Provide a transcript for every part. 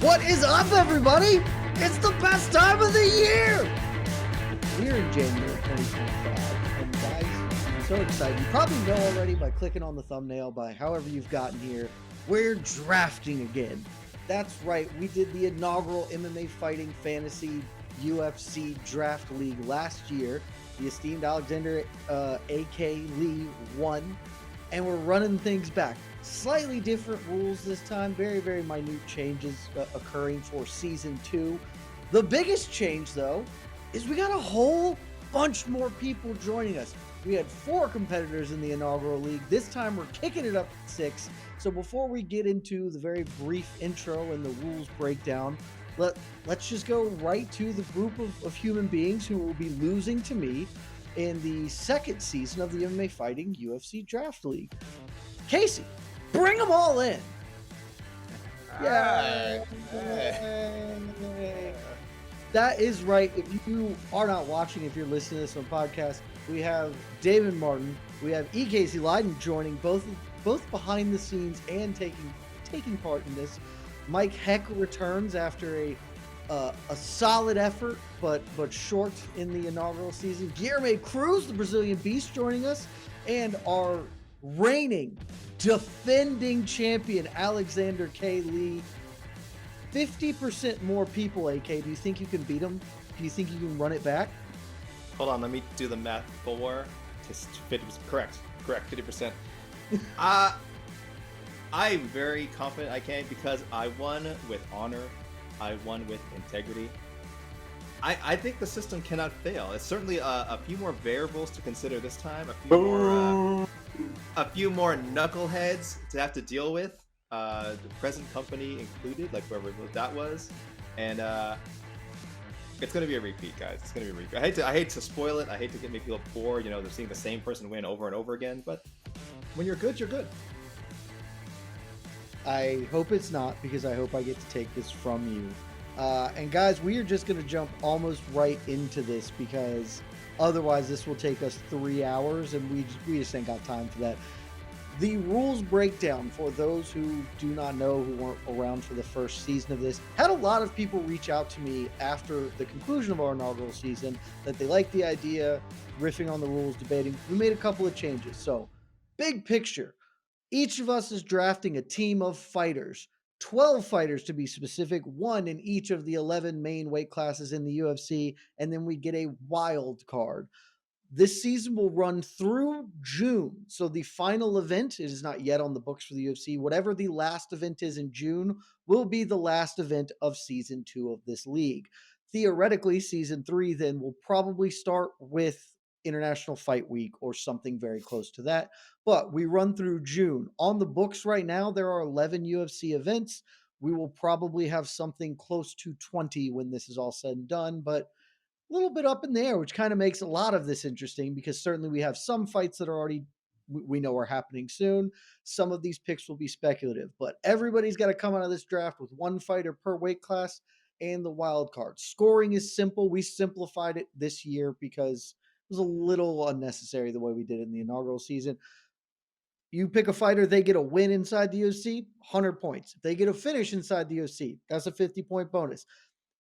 What is up, everybody? It's the best time of the year! We're in January 2025, and guys, I'm so excited. You probably know already by clicking on the thumbnail, by however you've gotten here, we're drafting again. That's right, we did the inaugural MMA Fighting Fantasy UFC Draft League last year. The esteemed Alexander A.K. Lee won, and we're running things back. Slightly different rules this time, very, very minute changes occurring for Season 2. The biggest change, though, is we got a whole bunch more people joining us. We had 4 competitors in the inaugural league. This time we're kicking it up to 6. So before we get into the very brief intro and the rules breakdown, let's just go right to the group of human beings who will be losing to me in the second season of the MMA Fighting UFC Draft League. Casey, bring them all in. Yeah. That is right. If you are not watching, if you're listening to this on podcast, we have David Martin, we have E. Casey Leiden joining, both behind the scenes and taking part in this. Mike Heck returns after a solid effort, but short in the inaugural season. Guilherme Cruz, the Brazilian Beast, joining us, and our reigning, defending champion Alexander K. Lee. 50% more people, AK. Do you think you can beat him? Do you think you can run it back? Hold on, let me do the math. 4 to 50%. Correct, 50%. I'm very confident I can, because I won with honor. I won with integrity. I think the system cannot fail. It's certainly a few more variables to consider this time. A few more knuckleheads to have to deal with. The present company included, like whoever that was, and it's gonna be a repeat, guys. It's gonna be a repeat. I hate to spoil it. I hate to make people bored. You know, they're seeing the same person win over and over again. But when you're good, you're good. I hope it's not, because I hope I get to take this from you. And guys, we are just going to jump almost right into this, because otherwise this will take us 3 hours, and we just ain't got time for that. The rules breakdown, for those who do not know, who weren't around for the first season of this, had a lot of people reach out to me after the conclusion of our inaugural season that they liked the idea, riffing on the rules, debating. We made a couple of changes. So, big picture. Each of us is drafting a team of fighters, 12 fighters to be specific, 1 in each of the 11 main weight classes in the UFC, and then we get a wild card. This season will run through June. So the final event, it is not yet on the books for the UFC. Whatever the last event is in June will be the last event of Season 2 of this league. Theoretically, Season 3 then will probably start with International Fight Week or something very close to that. But we run through June. On the books right now, there are 11 UFC events. We will probably have something close to 20 when this is all said and done, but a little bit up in the air, which kind of makes a lot of this interesting, because certainly we have some fights that are already, we know are happening soon. Some of these picks will be speculative, but everybody's got to come out of this draft with 1 fighter per weight class and the wild card. Scoring is simple. We simplified it this year because it was a little unnecessary the way we did it in the inaugural season. You pick a fighter, they get a win inside the UFC, 100 points. If they get a finish inside the UFC, that's a 50-point bonus.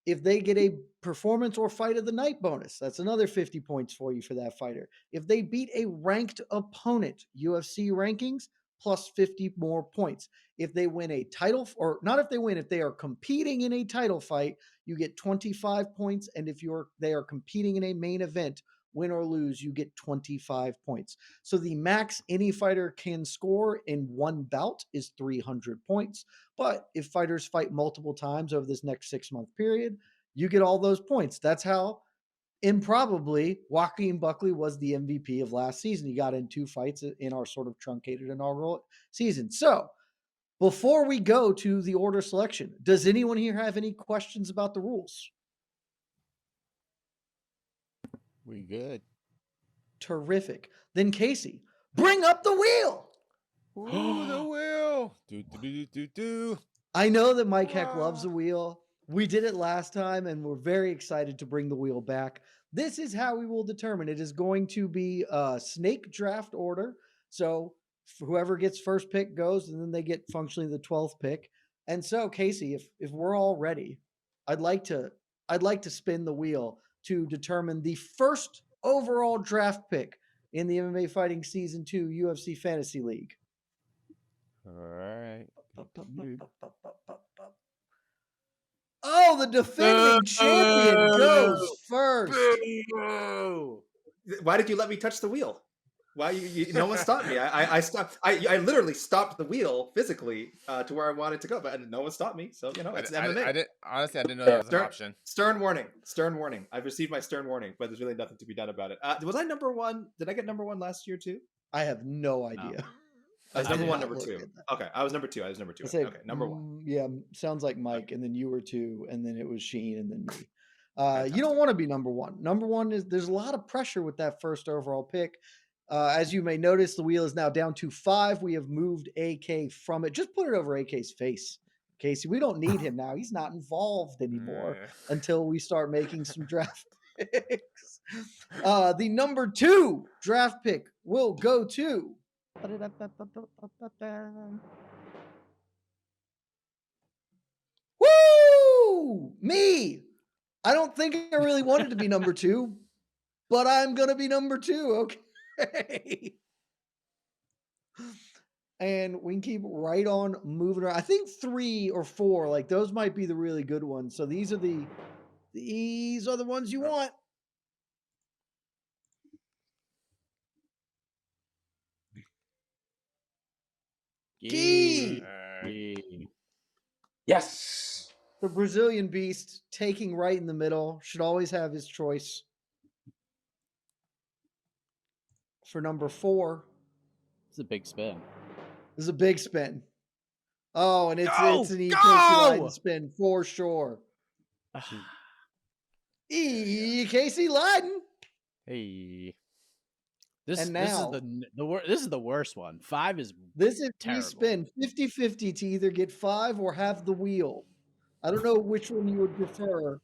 If they get a performance or fight of the night bonus, that's another 50 points for you for that fighter. If they beat a ranked opponent, UFC rankings, plus 50 more points. If they win a title, or not if they win, if they are competing in a title fight, you get 25 points. And if they are competing in a main event, win or lose, you get 25 points. So the max any fighter can score in one bout is 300 points. But if fighters fight multiple times over this next 6-month period, you get all those points. That's how improbably Joaquin Buckley was the MVP of last season. He got in 2 fights in our sort of truncated inaugural season. So before we go to the order selection, does anyone here have any questions about the rules? We good. Terrific. Then Casey, bring up the wheel. Ooh, the wheel. Do. I know that Mike Heck loves the wheel. We did it last time, and we're very excited to bring the wheel back. This is how we will determine. It is going to be a snake draft order. So whoever gets first pick goes, and then they get functionally the 12th pick. And so, Casey, if we're all ready, I'd like to spin the wheel to determine the first overall draft pick in the MMA Fighting Season 2 UFC Fantasy League. All right. Oh, the defending champion goes first. Why did you let me touch the wheel? Why no one stopped me? I stopped. I literally stopped the wheel physically to where I wanted to go, but no one stopped me. So it's MMA. I didn't know that was an option. Stern warning. Stern warning. I've received my stern warning, but there's really nothing to be done about it. Was I number one? Did I get number one last year too? I have no idea. I was number one, number two. Okay, I was number two. Okay, number one. Yeah, sounds like Mike, and then you were two, and then it was Sheen, and then me. You don't want to be number one. Number one there's a lot of pressure with that first overall pick. As you may notice, the wheel is now down to 5. We have moved AK from it. Just put it over AK's face, Casey. We don't need him now. He's not involved anymore until we start making some draft picks. The number 2 draft pick will go to Woo! Me! I don't think I really wanted to be number 2, but I'm going to be number 2, okay? And we can keep right on moving around. I think 3 or 4, like those might be the really good ones. So these are the ones you want. Key. Yes. The Brazilian beast taking right in the middle. Should always have his choice. For number 4. It's a big spin. This is a big spin. Oh, and it's an E. spin for sure. Casey Leiden. Hey. This is the worst one. 5 is this is terrible. You spin 50-50 to either get 5 or have the wheel. I don't know which one you would prefer,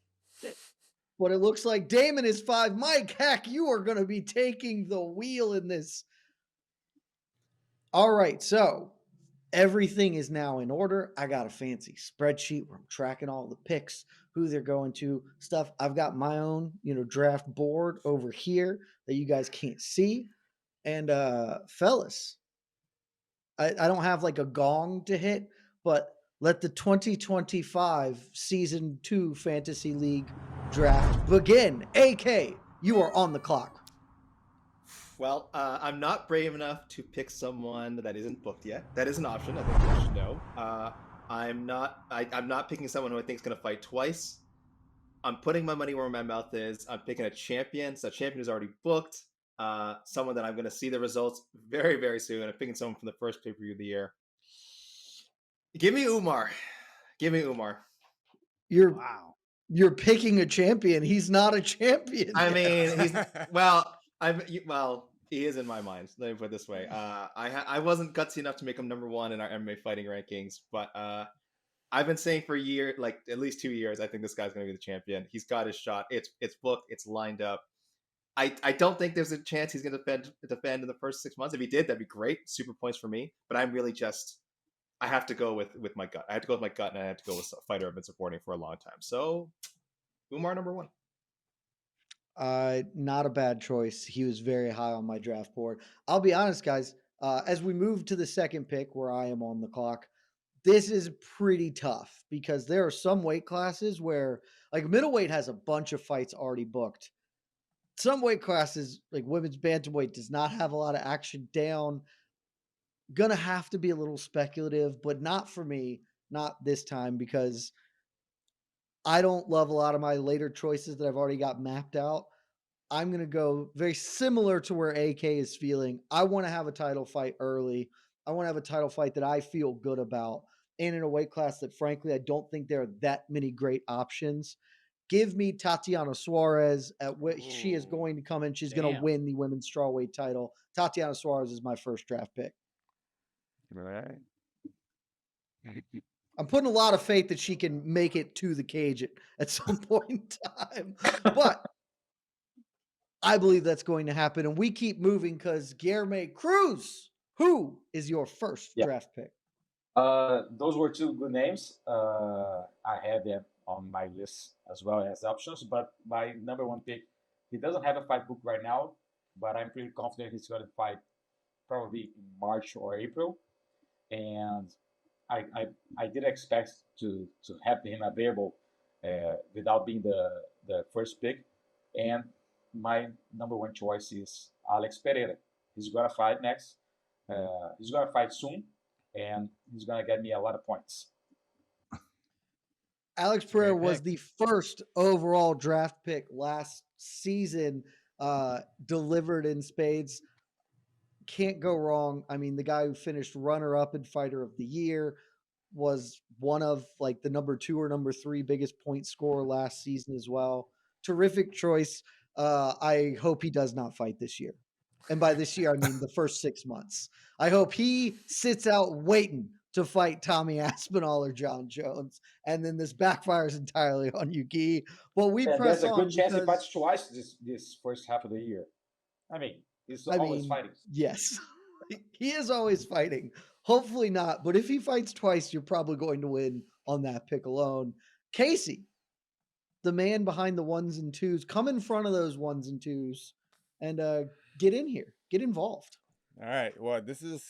but it looks like Damon is 5. Mike, heck, you are going to be taking the wheel in this. All right, so everything is now in order. I got a fancy spreadsheet where I'm tracking all the picks, who they're going to, stuff. I've got my own, draft board over here that you guys can't see. And fellas, I don't have like a gong to hit, but let the 2025 Season 2 Fantasy League draft begin. AK, you are on the clock. Well, I'm not brave enough to pick someone that isn't booked yet. That is an option. I think you should know. I'm not picking someone who I think is going to fight twice. I'm putting my money where my mouth is. I'm picking a champion. So a champion is already booked. Someone that I'm going to see the results very, very soon. I'm picking someone from the first pay-per-view of the year. Give me Umar. You're picking a champion. He's not a champion. I mean, he is in my mind. Let me put it this way. I wasn't gutsy enough to make him number 1 in our MMA fighting rankings, but I've been saying for a year, like at least 2 years, I think this guy's going to be the champion. He's got his shot. It's booked. It's lined up. I don't think there's a chance he's going to defend in the first 6 months. If he did, that'd be great. Super points for me. But I'm really I have to go with my gut. I have to go with my gut, and I have to go with a fighter I've been supporting for a long time. So, Umar number 1. Not a bad choice. He was very high on my draft board. I'll be honest, guys. As we move to the second pick, where I am on the clock, this is pretty tough because there are some weight classes where, like, middleweight has a bunch of fights already booked. Some weight classes, like women's bantamweight, does not have a lot of action down. Gonna have to be a little speculative, but not for me, not this time, because I don't love a lot of my later choices that I've already got mapped out. I'm going to go very similar to where AK is feeling. I want to have a title fight early. I want to have a title fight that I feel good about, and in a weight class that, frankly, I don't think there are that many great options. Give me Tatiana Suarez at which she is going to come in. She's going to win the women's strawweight title. Tatiana Suarez is my first draft pick. All right. I'm putting a lot of faith that she can make it to the cage at some point in time. But I believe that's going to happen. And we keep moving because Guilherme Cruz, who is your first draft pick? Those were two good names. I had them on my list as well as options, but my number one pick, he doesn't have a fight book right now, but I'm pretty confident he's going to fight probably in March or April. And I did expect to have him available without being the first pick. And my number one choice is Alex Pereira. He's going to fight next. He's going to fight soon, and he's going to get me a lot of points. Alex Pereira was the first overall draft pick last season, delivered in spades. Can't go wrong. I mean, the guy who finished runner-up in Fighter of the Year was one of like the number 2 or number 3 biggest point scorer last season as well. Terrific choice. I hope he does not fight this year. And by this year, I mean the first 6 months. I hope he sits out waiting to fight Tommy Aspinall or John Jones. And then this backfires entirely on Yuki. But we press there's a on good chance he because, fights twice this first half of the year. I mean, he's always fighting. Yes, he is always fighting. Hopefully not. But if he fights twice, you're probably going to win on that pick alone. Casey, the man behind the ones and twos, come in front of those ones and twos and get in here. Get involved. All right. Well, this is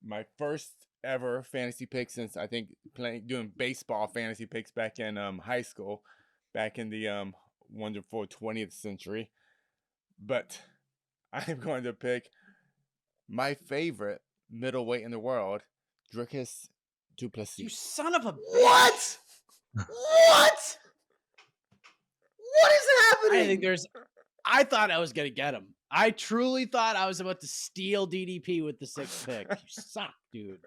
my first ever fantasy pick since I think doing baseball fantasy picks back in high school, back in the wonderful 20th century. But I'm going to pick my favorite middleweight in the world, Dricus du Plessis. You son of a What? What? What is happening? I thought I was going to get him. I truly thought I was about to steal DDP with the 6th pick. You suck, dude.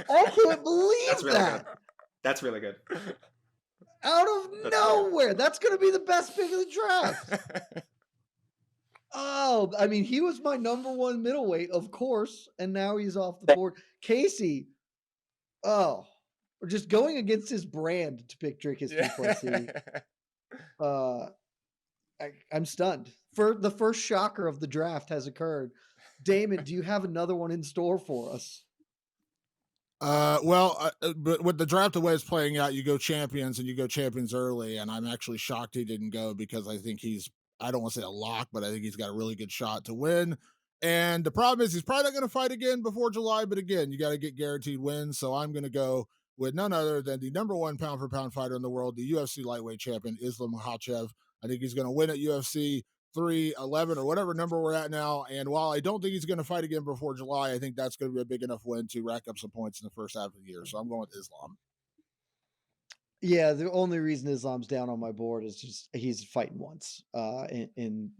I can't believe Good. That's really good. Out of nowhere. Good. That's going to be the best pick of the draft. Oh, I mean, he was my number 1 middleweight, of course, and now he's off the board. Casey, we're just going against his brand to pick Dricus du Plessis. I'm stunned. For the first shocker of the draft has occurred. Damon, do you have another one in store for us? But with the draft the way it's playing out, you go champions and you go champions early, and I'm actually shocked he didn't go because I think I don't want to say a lock, but I think he's got a really good shot to win. And the problem is he's probably not going to fight again before July, but again, you got to get guaranteed wins. So I'm going to go with none other than the number 1 pound-for-pound fighter in the world, the UFC lightweight champion, Islam Makhachev. I think he's going to win at UFC 311 or whatever number we're at now. And while I don't think he's going to fight again before July, I think that's going to be a big enough win to rack up some points in the first half of the year. So I'm going with Islam. Yeah, the only reason Islam's down on my board is just he's fighting once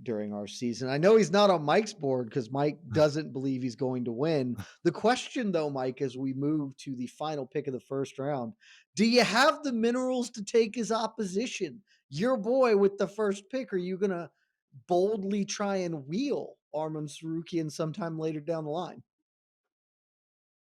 during our season. I know he's not on Mike's board because Mike doesn't believe he's going to win. The question, though, Mike, as we move to the final pick of the first round, do you have the minerals to take his opposition? Your boy with the first pick, are you going to boldly try and wheel Arman Sarukian sometime later down the line?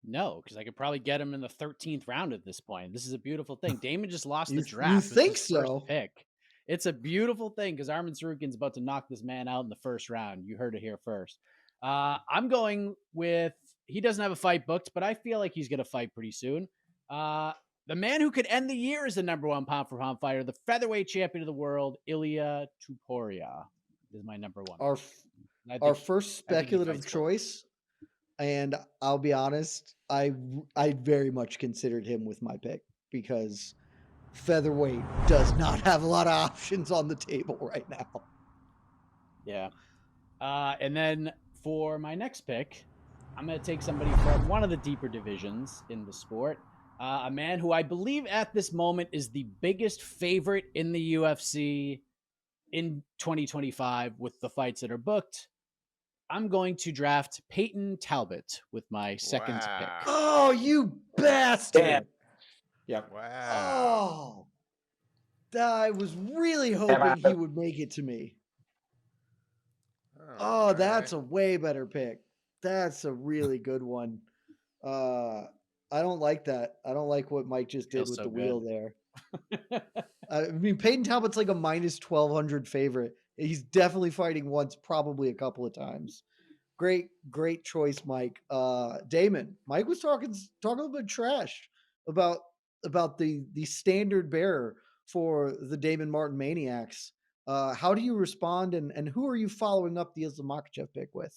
No, because I could probably get him in the 13th round at this point. This is a beautiful thing. Damon just lost the draft. You think so? First pick. It's a beautiful thing because Arman Sarukian's about to knock this man out in the first round. You heard it here first. I'm going with, he doesn't have a fight booked, but I feel like he's going to fight pretty soon. The man who could end the year as the number 1 pound-for-pound fighter, the featherweight champion of the world, Ilia Topuria, is my number 1. Our first speculative choice. And I'll be honest, I very much considered him with my pick because featherweight does not have a lot of options on the table right now. Yeah. And then for my next pick, I'm going to take somebody from one of the deeper divisions in the sport, a man who I believe at this moment is the biggest favorite in the UFC in 2025 with the fights that are booked. I'm going to draft Peyton Talbot with my second pick. Oh, you bastard. Yeah. Wow. Oh, I was really hoping he would make it to me. Oh, that's a way better pick. That's a really good one. I don't like that. I don't like what Mike just did with the wheel there. I mean, Peyton Talbot's like a minus 1,200 favorite. He's definitely fighting once, probably a couple of times. Great choice, Mike. Damon, Mike was talking a little bit trash about the standard bearer for the Damon Martin Maniacs. How do you respond, and who are you following up the Islam Makhachev pick with?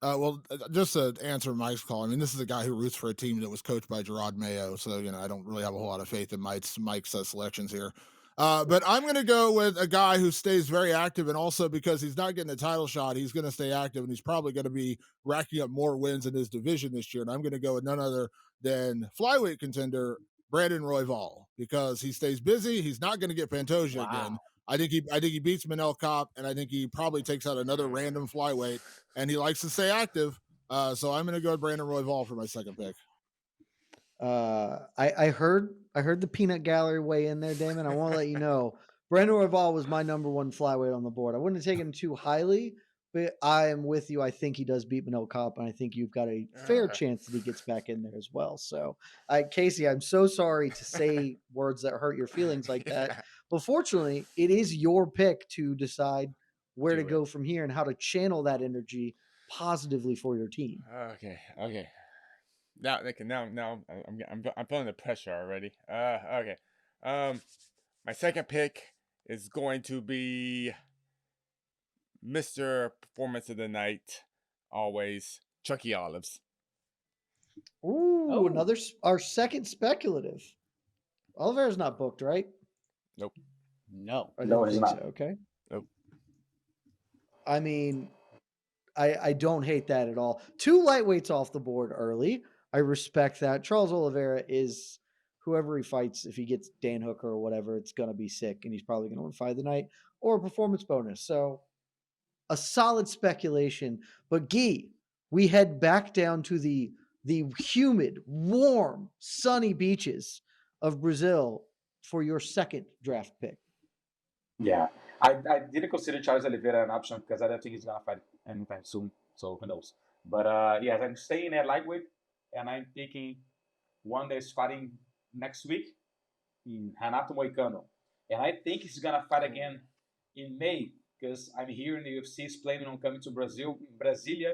Well, just to answer Mike's call, I mean, this is a guy who roots for a team that was coached by Gerard Mayo, so I don't really have a whole lot of faith in Mike's selections here. But I'm going to go with a guy who stays very active, and also because he's not getting a title shot, he's going to stay active, and he's probably going to be racking up more wins in his division this year. And I'm going to go with none other than flyweight contender Brandon Royval, because he stays busy. He's not going to get Pantoja again. I think he beats Manel Kopp, and I think he probably takes out another random flyweight, and he likes to stay active. So I'm going to go with Brandon Royval for my second pick. I heard the peanut gallery weigh in there, Damon. I want to let you know, Brandon Royval was my number one flyweight on the board. I wouldn't have taken him too highly, but I am with you. I think he does beat Manel Kopp, and I think you've got a fair chance that he gets back in there as well. So, Casey, I'm so sorry to say words that hurt your feelings like that. But fortunately, it is your pick to decide where to go from here and how to channel that energy positively for your team. Okay. Now I'm feeling the pressure already. Okay. My second pick is going to be Mr. Performance of the Night, always, Chucky Olives. Ooh, our second speculative. Oliveira's not booked, right? Nope. No. I didn't think so. Okay. Nope. I mean, I don't hate that at all. 2 lightweights off the board early. I respect that. Charles Oliveira is whoever he fights. If he gets Dan Hooker or whatever, it's going to be sick, and he's probably going to win fight of the night or a performance bonus. So a solid speculation. But Guy, we head back down to the humid, warm, sunny beaches of Brazil for your second draft pick. Yeah, I didn't consider Charles Oliveira an option because I don't think he's gonna fight anytime soon. So who knows? But yes, I'm staying at lightweight, and I'm picking one that's fighting next week in Renato Moicano, and I think he's gonna fight again in May because I'm hearing the UFC is planning on coming to Brasilia,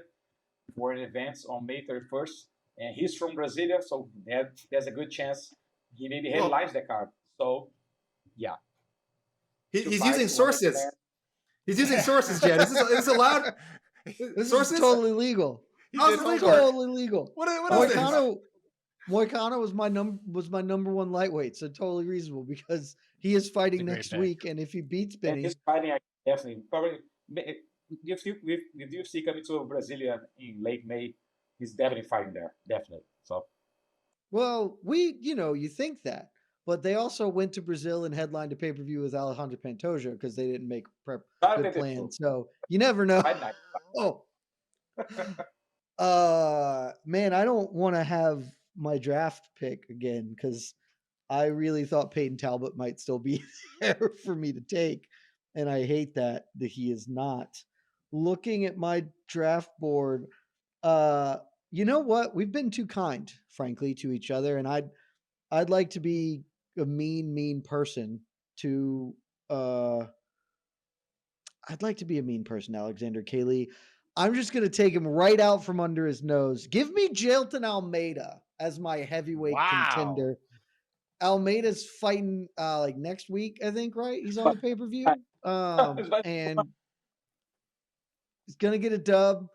for an event on May 31st, and he's from Brasilia, so there's a good chance he maybe headlines the card. So, yeah. He's using sources. He's using sources, Jen. Is this allowed? This is totally legal. How's it legal? Totally legal. What is this? Moicano was my number one lightweight, so totally reasonable because he is fighting next week, and if he beats Benny, he's fighting definitely probably with UFC coming to Brasilia in late May, he's definitely fighting there, definitely. So, well, you think that. But they also went to Brazil and headlined a pay-per-view with Alejandro Pantoja because they didn't make good plan. So you never know. Man, I don't want to have my draft pick again because I really thought Peyton Talbot might still be there for me to take. And I hate that he is not. Looking at my draft board, you know what? We've been too kind, frankly, to each other. And I'd like to be a mean person to I'd like to be a mean person, Alexander Kaylee. I'm just going to take him right out from under his nose. Give me Jailton Almeida as my heavyweight contender. Almeida's fighting like next week, I think, right? He's on the pay-per-view. And he's going to get a dub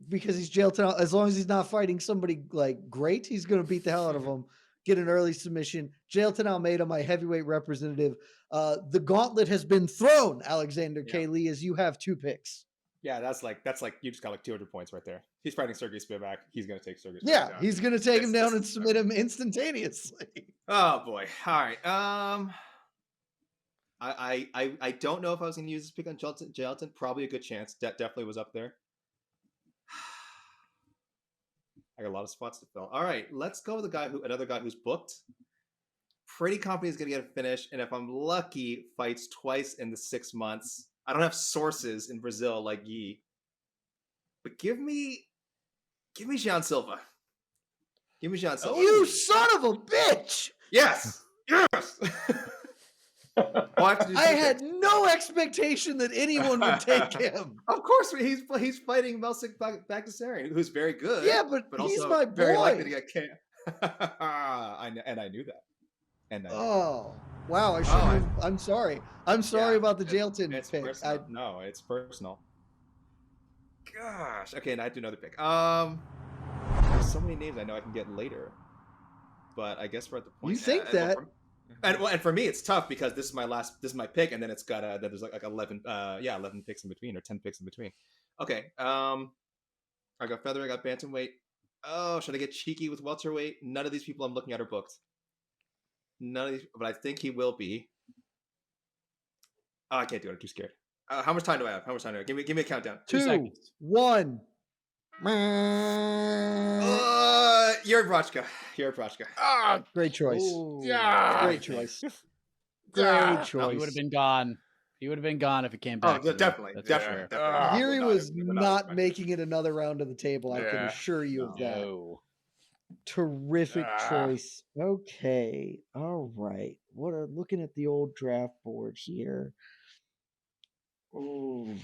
because he's Jailton. As long as he's not fighting somebody like great, he's going to beat the hell out of him. Get an early submission. Jailton Almeida, my heavyweight representative. The gauntlet has been thrown, Alexander Kaylee, as you have 2 picks. Yeah, that's like you just got like 200 points right there. He's fighting Sergey Spivak. He's going to take Sergey Spivak down. He's going to take him down and submit him instantaneously. Oh boy. All right. I don't know if I was going to use this pick on Jailton. Probably a good chance. Definitely was up there. I got a lot of spots to fill. All right, let's go with another guy who's booked. Pretty confident he's going to get a finish, and if I'm lucky, fights twice in the 6 months. I don't have sources in Brazil like Yi, but give me Jean Silva. Give me Jean Silva. You son of a bitch! Yes. I had no expectation that anyone would take him. Of course, he's fighting Melsik Bagdasarian, who's very good. Yeah, but he's also my boy. very likely to get canned. I knew that. And I knew that. Oh, wow! I shouldn't. I- I'm sorry. I'm sorry Yeah, about the Jailton It's pick. personal. No, it's personal. Gosh. Okay, and I have to do another pick. There's so many names I know I can get later, but I guess we're at the point. You think well, that? and for me, it's tough because this is my pick, and then it's got then there's like 11, 11 picks in between or 10 picks in between. Okay. I got featherweight, I got bantamweight. Oh, should I get cheeky with welterweight? None of these people I'm looking at are booked. None of these, but I think he will be. Oh, I can't do it. I'm too scared. How much time do I have? Give me a countdown. 2 2, seconds. 1. You're Brachka. Ah, Great choice. yeah. Great choice. Great Ah. choice. He would have been gone. He would have been gone if it came back. Oh, to me. definitely. That's for Definitely. sure. Ah. Yuri was Would not have making it another round of the table. I can Yeah. assure you of that. No. Terrific Ah. choice. Okay. All right. Looking at the old draft board here. Ooh.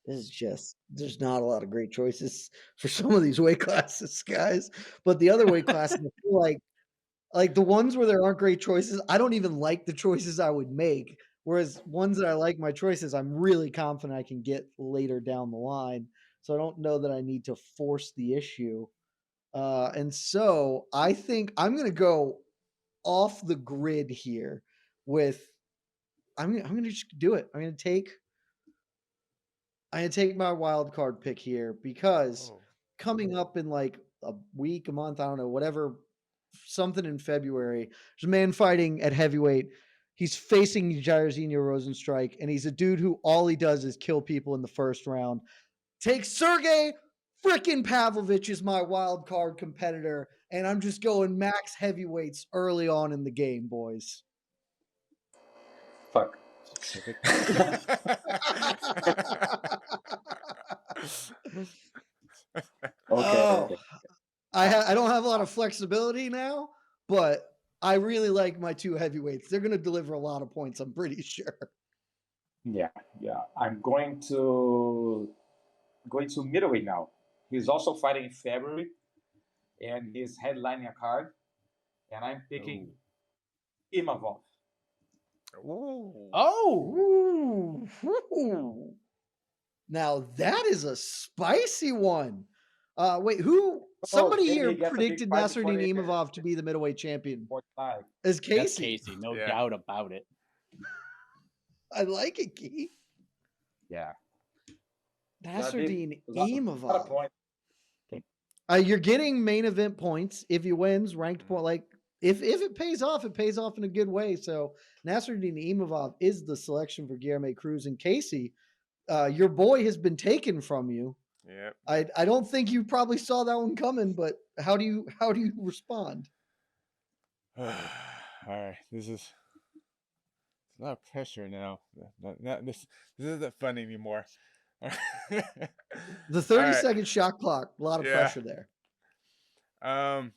There's not a lot of great choices for some of these weight classes, guys. But the other weight classes, I feel like the ones where there aren't great choices, I don't even like the choices I would make. Whereas ones that I like my choices, I'm really confident I can get later down the line. So I don't know that I need to force the issue. And so I think I'm going to go off the grid here with I'm going to just do it. I'm going to take my wild card pick here because Oh. coming up in like a week, a month, I don't know, whatever, something in February, there's a man fighting at heavyweight. He's facing Jairzinho Rosenstrike, and he's a dude who all he does is kill people in the first round. Take Sergey frickin' Pavlovich as my wild card competitor, and I'm just going max heavyweights early on in the game, boys. Fuck. Okay. Oh, I don't have a lot of flexibility now, but I really like my two heavyweights. They're going to deliver a lot of points, I'm pretty sure. Yeah. I'm going to middleweight now. He's also fighting in February, and he's headlining a card. And I'm picking Imavov. Ooh. Oh, Ooh. Now that is a spicy one. Wait, who? Somebody maybe here he gets a big predicted fight before Nasruddin the- Imavov to be the middleweight champion. 45. As Casey. that's Casey, no Yeah. doubt about it. I like it, Key. Yeah. Nasruddin A lot of Imavov. points. You're getting main event points if he wins, ranked point. Like if it pays off in a good way. So Nasruddin Imavov is the selection for Guilherme Cruz and Casey. Your boy has been taken from you. Yep. I don't think you probably saw that one coming, but how do you respond? All right. This is a lot of pressure now. This isn't fun anymore. The 30 right. second shot clock, a lot of Yeah. pressure there. I'm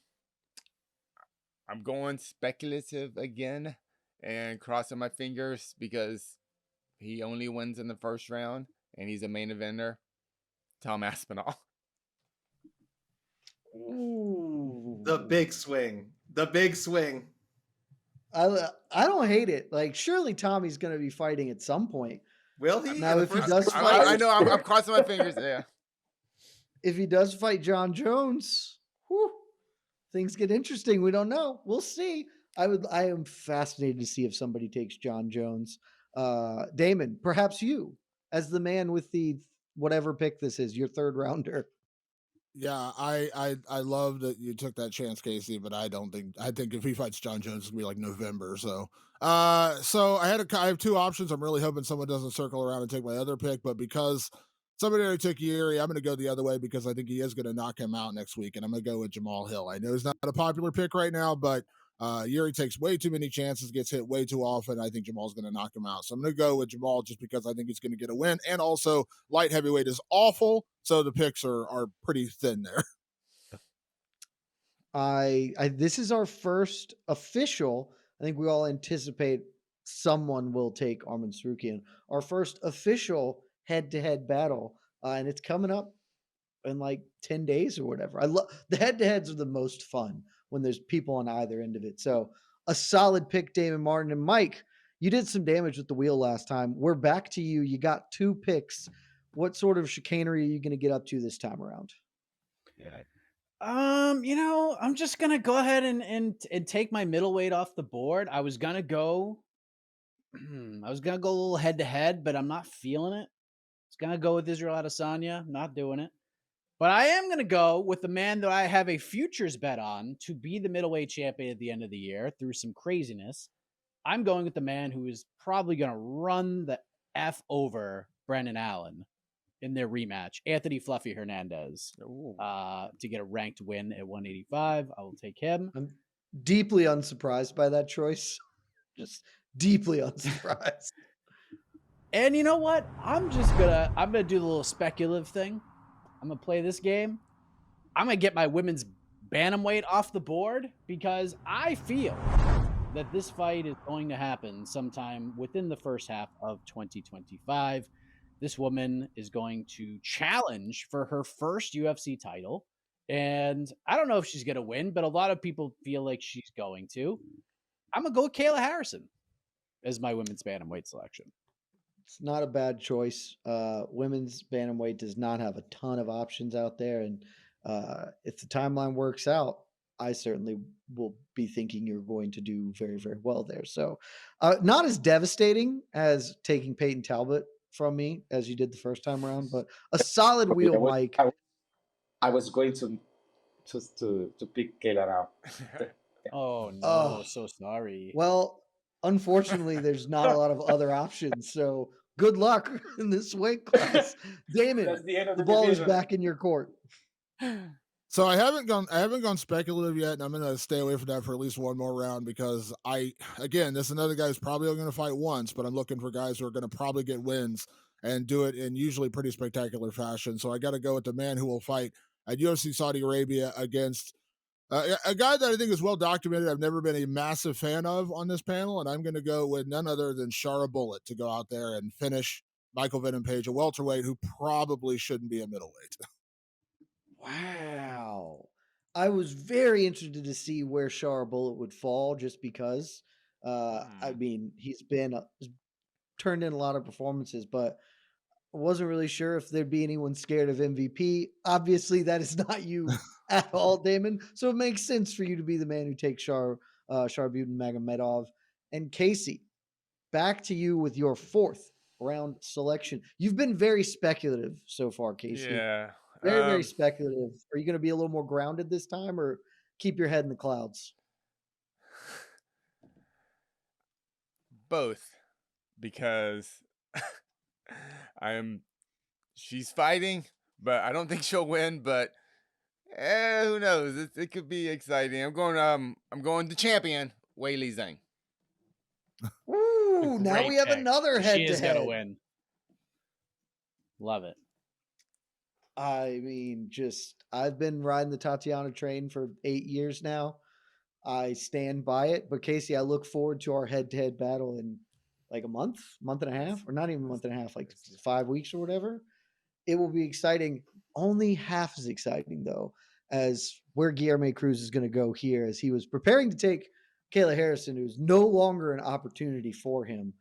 going speculative again and crossing my fingers because he only wins in the first round and he's a main eventer. Tom Aspinall. Ooh. The big swing. I don't hate it. Like surely Tommy's going to be fighting at some point. Will he? Now, In the if he first does round? fight- I know. I'm crossing my fingers. Yeah. If he does fight John Jones, whew, things get interesting. We don't know. We'll see. I am fascinated to see if somebody takes John Jones. Damon, perhaps you, as the man with the whatever pick this is, your third rounder. Yeah, I love that you took that chance, Casey, but I think if he fights John Jones, it's gonna be like November. So I have two options. I'm really hoping someone doesn't circle around and take my other pick, but because somebody already took Yuri, I'm gonna go the other way because I think he is gonna knock him out next week, and I'm gonna go with Jamal Hill. I know he's not a popular pick right now, but Yuri takes way too many chances, gets hit way too often. I think Jamal's going to knock him out. So I'm going to go with Jamal just because I think he's going to get a win. And also, light heavyweight is awful. So the picks are pretty thin there. This is our first official. I think we all anticipate someone will take Arman Sarukian. Our first official head-to-head battle, and it's coming up in like 10 days or whatever. I love the head-to-heads are the most fun when there's people on either end of it. So a solid pick, Damon Martin. And Mike, you did some damage with the wheel last time. We're back to you. You got 2 picks. What sort of chicanery are you going to get up to this time around? I'm just gonna go ahead and take my middleweight off the board. I was gonna go a little head to head, but I'm not feeling it. It's gonna go with Israel Adesanya. Not doing it. But I am gonna go with the man that I have a futures bet on to be the middleweight champion at the end of the year through some craziness. I'm going with the man who is probably gonna run the F over Brendan Allen in their rematch, Anthony Fluffy Hernandez, to get a ranked win at 185. I will take him. I'm deeply unsurprised by that choice. Just deeply unsurprised. And you know what? I'm gonna do the little speculative thing. I'm gonna play this game. I'm gonna get my women's bantamweight off the board because I feel that this fight is going to happen sometime within the first half of 2025. This woman is going to challenge for her first UFC title. And I don't know if she's going to win, but a lot of people feel like she's going to. I'm going to go with Kayla Harrison as my women's bantamweight selection. It's not a bad choice. Women's bantamweight does not have a ton of options out there. And if the timeline works out, I certainly will be thinking you're going to do very, very well there. So not as devastating as taking Peyton Talbot from me as you did the first time around, but a solid wheel, Mike. I was going to pick Kayla now. Oh no, so sorry. Well, unfortunately, there's not a lot of other options. So good luck in this weight class. Damon, That's the end of the the ball is division. back in your court. So I haven't gone speculative yet, and I'm gonna stay away from that for at least one more round because this is another guy who's probably only gonna fight once, but I'm looking for guys who are gonna probably get wins and do it in usually pretty spectacular fashion. So I got to go with the man who will fight at UFC Saudi Arabia against a guy that I think is well documented. I've never been a massive fan of on this panel, and I'm going to go with none other than Shara Bullet to go out there and finish Michael Venom Page, a welterweight who probably shouldn't be a middleweight. Wow. I was very interested to see where Shara Bullet would fall just because I mean, he's turned in a lot of performances, but I wasn't really sure if there'd be anyone scared of MVP. Obviously, that is not you at all, Damon. So it makes sense for you to be the man who takes Sharbutin Magomedov. And Casey, back to you with your 4th round selection. You've been very speculative so far, Casey. Yeah. Very, very speculative. Are you going to be a little more grounded this time or keep your head in the clouds? Both, because she's fighting, but I don't think she'll win, but who knows? It could be exciting. I'm going the champion, Wei Li Zhang. Ooh, now we have another head-to-head. She is gonna win. Love it. I mean, I've been riding the Tatiana train for 8 years now. I stand by it. But Casey, I look forward to our head-to-head battle in like a month and a half, or not even a month and a half, like 5 weeks or whatever. It will be exciting. Only half as exciting, though, as where Guilherme Cruz is going to go here, as he was preparing to take Kayla Harrison, who's no longer an opportunity for him.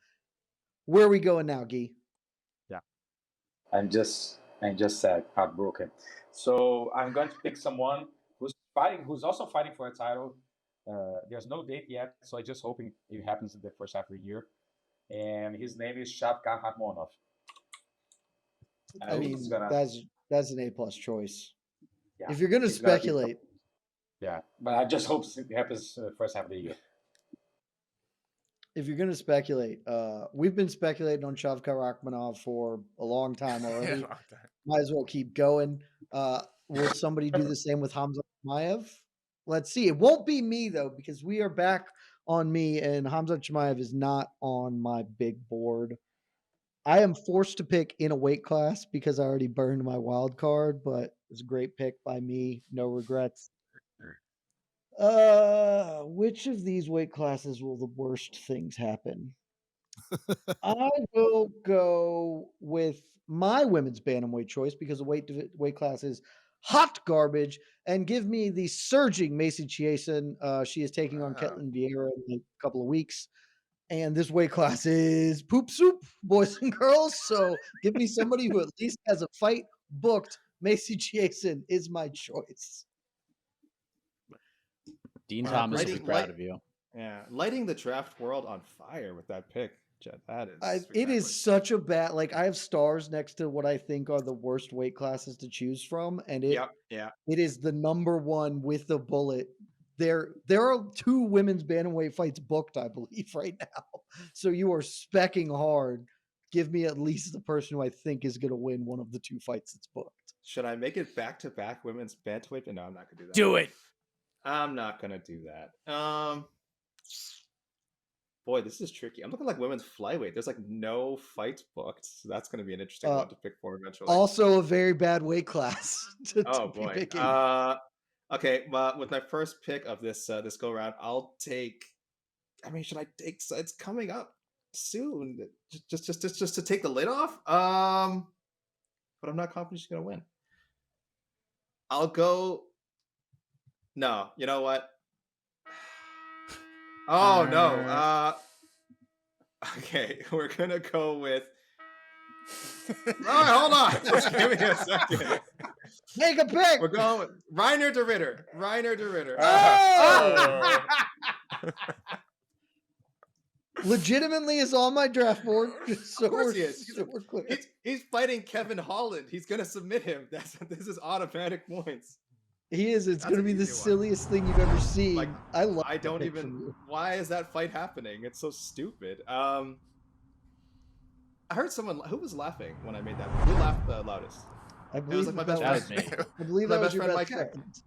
Where are we going now, Guy? Yeah. I'm just sad, heartbroken. So I'm going to pick someone who's also fighting for a title. There's no date yet, so I'm just hoping it happens in the first half of the year. And his name is Shavkat Rakhmonov. I mean, that's an A+ choice. Yeah, if you're going to speculate. Yeah, but I just hope it happens in the first half of the year. If you're going to speculate, we've been speculating on Shavkat Rakhmonov for a long time already. Might as well keep going. Will somebody do the same with Hamza Chimaev? Let's see. It won't be me, though, because we are back on me, and Hamza Chimaev is not on my big board. I am forced to pick in a weight class because I already burned my wild card, but it was a great pick by me. No regrets. Which of these weight classes will the worst things happen? I will go with my women's bantamweight choice because the weight class is hot garbage, and give me the surging Macy Chiasson. She is taking on Wow. Ketlin Vieira in a couple of weeks, and this weight class is poop soup, boys and girls. So give me somebody who at least has a fight booked. Macy Chiasson is my choice. Dean Thomas will be lighting- proud light- of you. Yeah, lighting the draft world on fire with that pick, Jet. That is. It spectacular. is such a bad. Like, I have stars next to what I think are the worst weight classes to choose from, and it Yeah. it is the number one with a bullet. There are 2 women's bantamweight fights booked, I believe, right now. So you are specking hard. Give me at least the person who I think is going to win one of the 2 fights that's booked. Should I make it back-to-back women's bantamweight? No, I'm not gonna do that. Do it. I'm not gonna do that. Boy, this is tricky. I'm looking like women's flyweight. There's like no fights booked. So that's gonna be an interesting one to pick for eventually. Also, a very bad weight class. Oh boy. Picking. Okay. With my first pick of this this go round, I'll take. I mean, should I take? It's coming up soon. Just to take the lid off. But I'm not confident she's gonna win. I'll go. No, you know what? Oh no. Okay, we're gonna go with. All right, hold on. Just give me a second. Make a pick. We're going with Reiner de Ritter. Oh! Legitimately is on my draft board. So Of course he is. we're clear. He's fighting Kevin Holland. He's gonna submit him. This is automatic points. He is. It's That's going to an be the easy one. silliest thing you've ever seen. Like, I love. I don't the pick from even. you. Why is that fight happening? It's so stupid. I heard someone who was laughing when I made that. Who laughed the loudest? I believe like my that best was friend. That was me. I believe My that was best your friend, best Mike Heck. friend.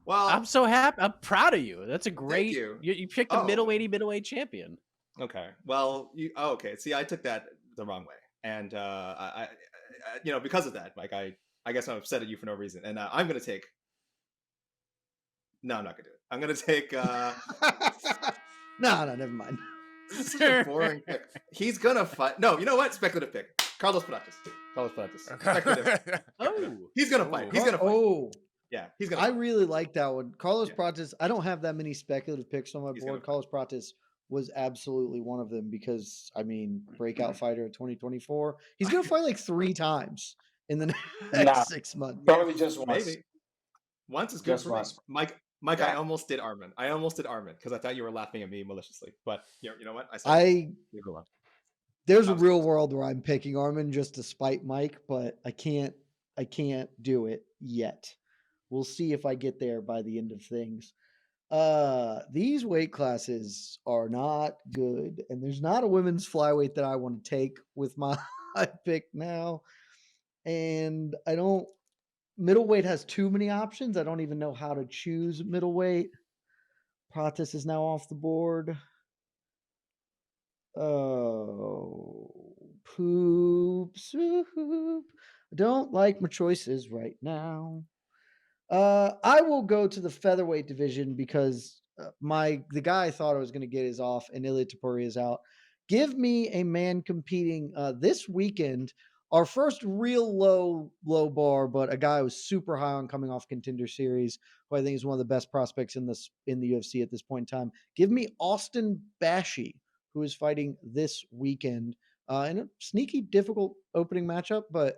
Well, I'm so happy. I'm proud of you. That's a great. you. You picked a Oh. middleweight champion. okay. Well, okay. See, I took that the wrong way, and I because of that, like I guess I'm upset at you for no reason, and I'm gonna take. No, I'm not gonna do it. I'm gonna take. No, never mind. This is a boring pick. He's gonna fight. No, you know what? Speculative pick. Carlos Palacios. Speculative. Oh, He's gonna fight. He's gonna fight. Oh, Yeah, he's gonna. I fight. really like that one. Carlos Yeah. Prates. I don't have that many speculative picks on my He's gonna board. fight. Carlos Prates was absolutely one of them because, I mean, breakout fighter of 2024. He's going to fight like 3 times in the next Nah. 6 months. Probably just once. Maybe once is good Just for me. once. Mike, Yeah. I almost did Armin. because I thought you were laughing at me maliciously. But you know what? I leave it alone. There's a Sounds real good. world where I'm picking Armin just to spite Mike, but I can't do it yet. We'll see if I get there by the end of things. These weight classes are not good, and there's not a women's flyweight that I want to take with my pick now. And I don't middleweight has too many options. I don't even know how to choose middleweight. Pratis is now off the board. Oh, poop soup. I don't like my choices right now. I will go to the featherweight division because the guy I thought I was going to get is off and Ilia Topuria is out. Give me a man competing this weekend. Our first real low bar, but a guy who was super high on coming off Contender Series, who I think is one of the best prospects in the UFC at this point in time. Give me Austin Bashi, who is fighting this weekend in a sneaky, difficult opening matchup, but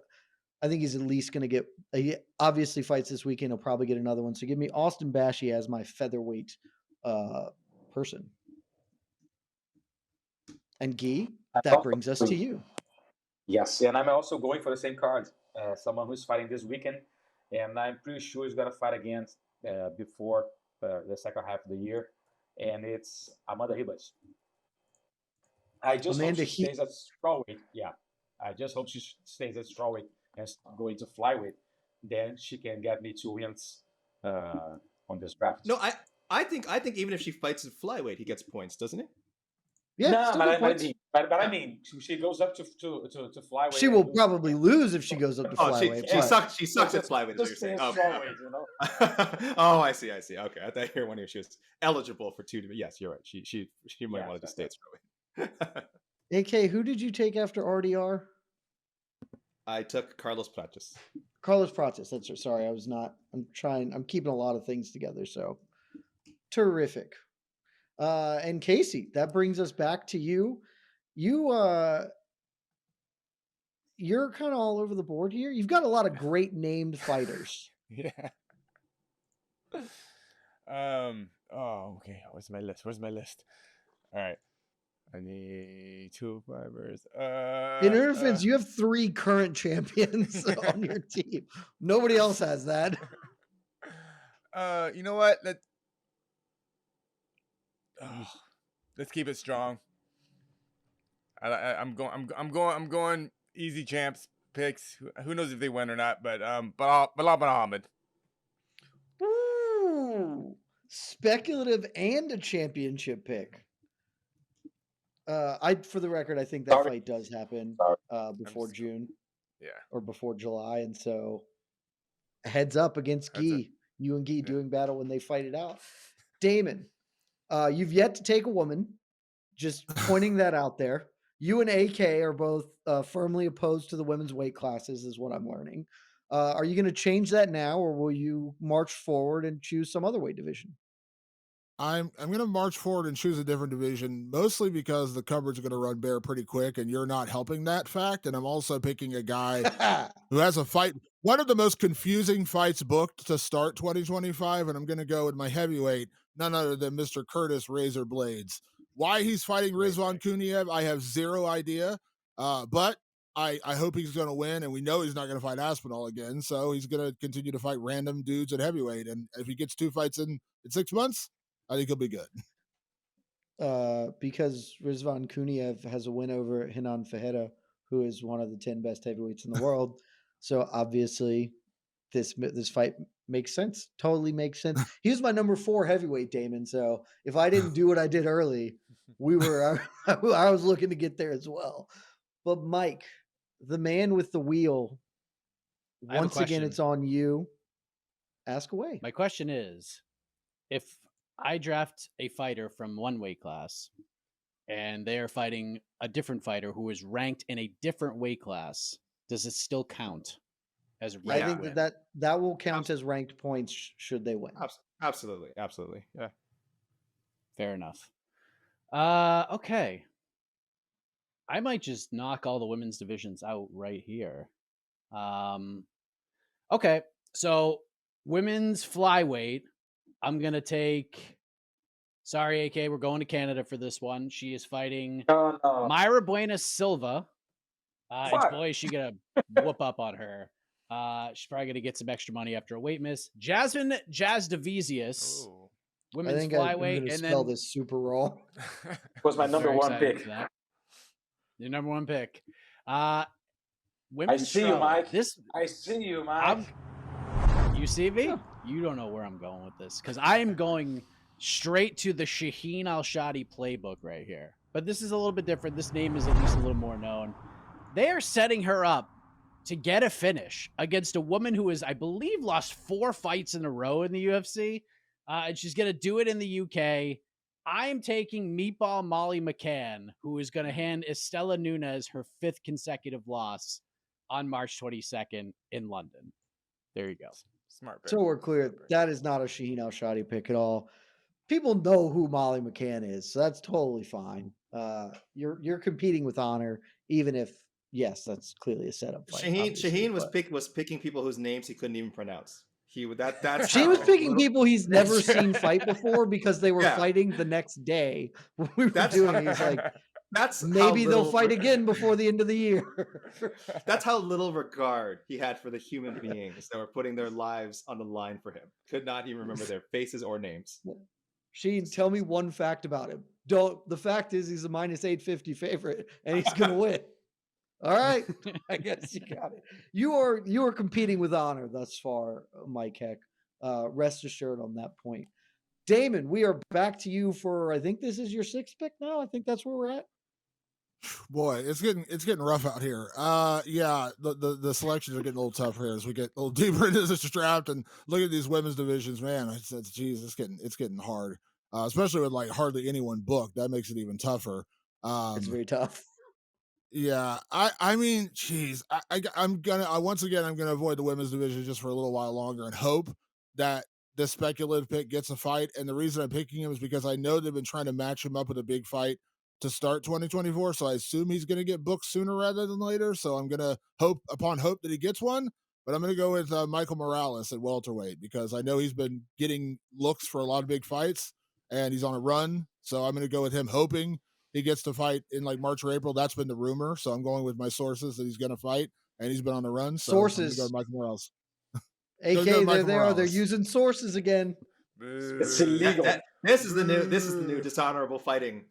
I think he's at least going to get. He obviously fights this weekend. He'll probably get another one. So give me Austin Bashi as my featherweight person. And Guy, that brings us to you. Yes, and I'm also going for the same card. Someone who's fighting this weekend, and I'm pretty sure he's going to fight again before the second half of the year, and it's Amanda Ribas. I just hope she stays at strawweight. Yeah, I just hope she stays at strawweight and go into flyweight. Then she can get me 2 wins on this draft. No, I think even if she fights in flyweight, he gets points, doesn't he? Yeah, no, still but good points. I mean, she goes up to flyweight. She will probably lose if she goes up to flyweight. She sucks at flyweight. Just Is what you're saying. strawweight, you know? Oh, I see. Okay, I thought you were wondering if she was eligible for 2. Yes, you're right. She might want to stay at strawweight. AK, who did you take after RDR? I took Carlos Prates. Carlos Prates. That's sorry. I'm keeping a lot of things together. So terrific. And Casey, that brings us back to you. You're kind of all over the board here. You've got a lot of great named fighters. Yeah. Oh, okay. Where's my list? All right. I need 2 fibers. In your defense, you have 3 current champions on your team. Nobody else has that. You know what? Let's keep it strong. I'm going easy champs picks. Who knows if they win or not? But Bilal Muhammad. Ooh, speculative and a championship pick. For the record, I think that fight does happen before June, or before July, and so heads up against Guy. You and Guy doing battle when they fight it out. Damon, you've yet to take a woman. Just pointing that out there. You and AK are both firmly opposed to the women's weight classes, is what I'm learning. Are you going to change that now, or will you march forward and choose some other weight division? I'm going to march forward and choose a different division, mostly because the cupboard's going to run bare pretty quick, and you're not helping that fact. And I'm also picking a guy who has a fight, one of the most confusing fights booked to start 2025, and I'm going to go with my heavyweight, none other than Mr. Curtis Razor Blades. Why he's fighting Rizvan Kuniev, I have zero idea, but I hope he's going to win, and we know he's not going to fight Aspinall again, so he's going to continue to fight random dudes at heavyweight, and if he gets 2 fights in 6 months, I think he'll be good. Because Rizvan Kuniev has a win over Hinan Fajeda, who is one of the 10 best heavyweights in the world. So obviously, this fight makes sense. Totally makes sense. He was my number 4 heavyweight, Damon. So if I didn't do what I did early, I was looking to get there as well. But Mike, the man with the wheel, once again, it's on you. Ask away. My question is, if I draft a fighter from one weight class and they are fighting a different fighter who is ranked in a different weight class, does it still count as I think that will count as ranked points should they win. Absolutely. Yeah. Fair enough. Okay. I might just knock all the women's divisions out right here. Okay. So women's flyweight, I'm going to take, sorry, AK, we're going to Canada for this one. She is fighting Myra Buenas Silva. And boy, is she going to whoop up on her. She's probably going to get some extra money after a weight miss. Jasmine Jasdavicius, women's flyweight. I'm going to spell this super raw. Was my number 1 pick. Your number 1 pick. I see you, Mike. I see you, Mike. You see me? Yeah. You don't know where I'm going with this, because I am going straight to the Shaheen Al-Shadi playbook right here. But this is a little bit different. This name is at least a little more known. They are setting her up to get a finish against a woman who is, I believe, lost 4 fights in a row in the UFC. And she's going to do it in the UK. I'm taking Meatball Molly McCann, who is going to hand Estela Nunes her 5th consecutive loss on March 22nd in London. There you go. Smart pick. So we're clear, that is not a Shaheen Al-Shadi pick at all. People know who Molly McCann is, so that's totally fine. You're competing with honor, even if, yes, that's clearly a setup fight. Shaheen was picking people whose names he couldn't even pronounce. That's she was picking people he's never seen fight before because they were fighting the next day. When we were doing, he's like, maybe they'll fight again before the end of the year. That's how little regard he had for the human beings that were putting their lives on the line for him. Could not even remember their faces or names. Sheen, tell me one fact about him. The fact is he's a minus 850 favorite and he's gonna win. All right. I guess you got it. You are competing with honor thus far, Mike Heck. Rest assured on that point. Damon, we are back to you for, I think this is your 6th pick now. I think that's where we're at. Boy, it's getting rough out here. Yeah, the selections are getting a little tough here as we get a little deeper into this draft and look at these women's divisions. Man, it's getting hard, especially with like hardly anyone booked. That makes it even tougher. It's very tough. Yeah, I mean, geez, I'm gonna once again I'm gonna avoid the women's division just for a little while longer and hope that the speculative pick gets a fight. And the reason I'm picking him is because I know they've been trying to match him up with a big fight to start 2024. So I assume he's gonna get booked sooner rather than later. So I'm gonna hope that he gets one. But I'm gonna go with Michael Morales at welterweight because I know he's been getting looks for a lot of big fights and he's on a run. So I'm gonna go with him, hoping he gets to fight in like March or April. That's been the rumor. So I'm going with my sources that he's going to fight, and he's been on the run. So Sources. I'm going to go with Michael Morales. AK, there they are. They're using sources again. It's illegal. This is the new dishonorable fighting.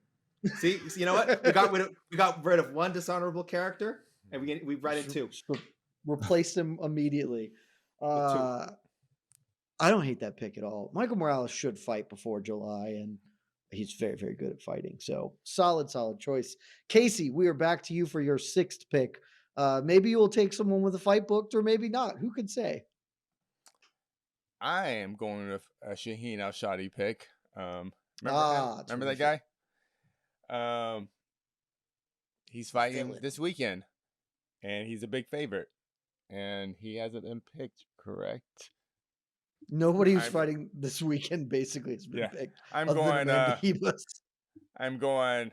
See, you know what? We got rid of one dishonorable character, and we brought in two. Replaced him immediately. I don't hate that pick at all. Michael Morales should fight before July, and he's very, very good at fighting. So solid choice. Casey, we are back to you for your sixth pick. Maybe you will take someone with a fight booked, or maybe not. Who could say? I am going with a Shaheen Al-Shadi pick. Remember that guy? He's fighting this weekend, and he's a big favorite, and he hasn't been picked, correct? Nobody who's fighting this weekend basically has been picked. I'm going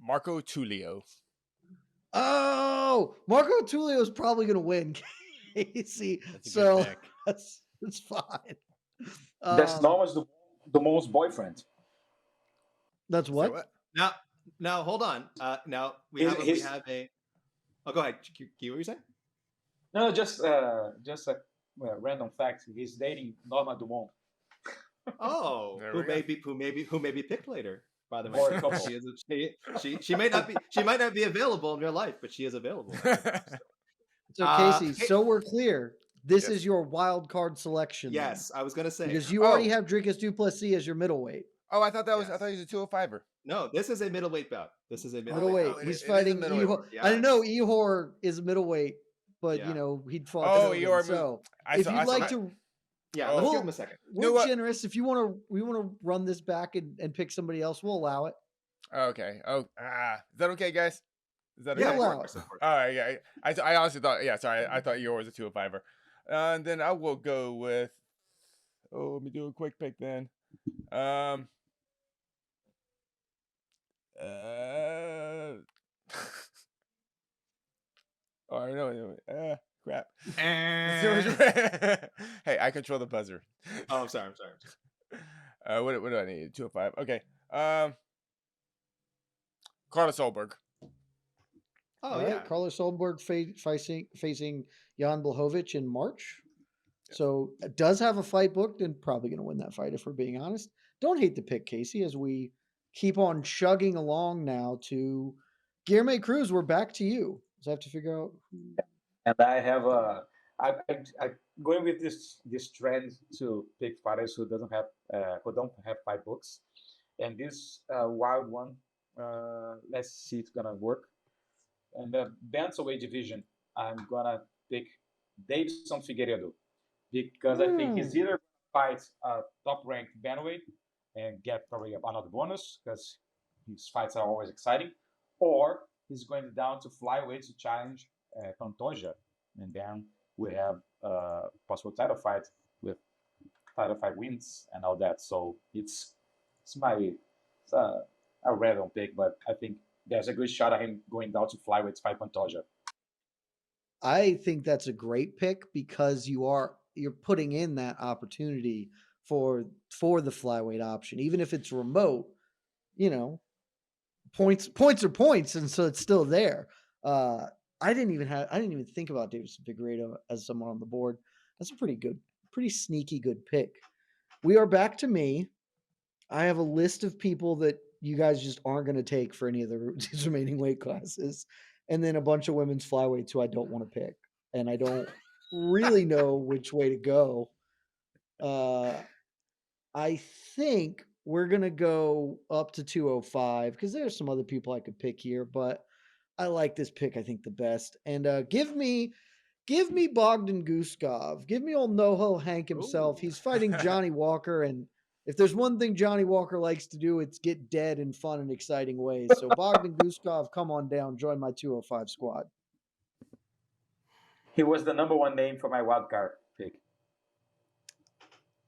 Marco Tulio. Oh, Marco Tulio is probably going to win, Casey. So that's fine. That's Norma's the most boyfriend. That's what? Now hold on. Now we have a. Oh, go ahead. What were you saying? No, just a random fact. He's dating Norma Dumont. Oh, who may be picked later. By the way, she might not be available in real life, but she is available. So Casey, so we're clear. This is your wild card selection. Yes, then. I was gonna say because you already have Dricus du Plessis as your middleweight. Oh, I thought he was a 205er. No, this is a middleweight bout. This is a middleweight. He's fighting Ihor. Yes. I know Ihor is a middleweight, but he'd fought. Oh, Ihor. So if you'd like to. Yeah, let's give him a second. We're generous. If we want to run this back and pick somebody else, we'll allow it. Okay. Is that okay, guys? Is that okay? Yeah, allow it. All right. Yeah. I honestly thought. Yeah. Sorry. I thought Ihor was a 205er. And then I will go with. Oh, let me do a quick pick then. Oh, no. Crap. Hey, I control the buzzer. Oh, I'm sorry. What do I need? 205. Okay. Carlos Solberg. Oh, yeah. Carlos Solberg facing Jan Blachowicz in March. Yeah. So does have a fight booked and probably going to win that fight if we're being honest. Don't hate the pick, Casey, as we keep on chugging along now to Guilherme Cruz. We're back to you. So I have to figure out who... And I have I'm going with this trend to pick fighters who don't have fight books, and this wild one. Let's see if it's gonna work. And the bantamweight division, I'm gonna pick Davidson Figueiredo because I think he's either fight a top-ranked bantamweight and get probably another bonus because his fights are always exciting, or he's going down to flyweight to challenge Pantoja, and then we have possible title fight with title fight wins and all that. So it's a random pick, but I think there's a good shot at him going down to flyweight to fight Pantoja. I think that's a great pick because you're putting in that opportunity for the flyweight option, even if it's remote. Points are points, and so it's still there. I didn't even think about Davidson Figueiredo as someone on the board. That's a pretty sneaky good pick. We are back to me. I have a list of people that you guys just aren't going to take for any of these remaining weight classes, and then a bunch of women's flyweights who I don't want to pick, and I don't really know which way to go. I think we're going to go up to 205 because there's some other people I could pick here, but I like this pick, I think, the best. And give me Bogdan Guskov. Give me old NoHo Hank himself. Ooh. He's fighting Johnny Walker, and if there's one thing Johnny Walker likes to do, it's get dead in fun and exciting ways. So Bogdan Guskov, come on down, join my 205 squad. He was the number one name for my wildcard pick.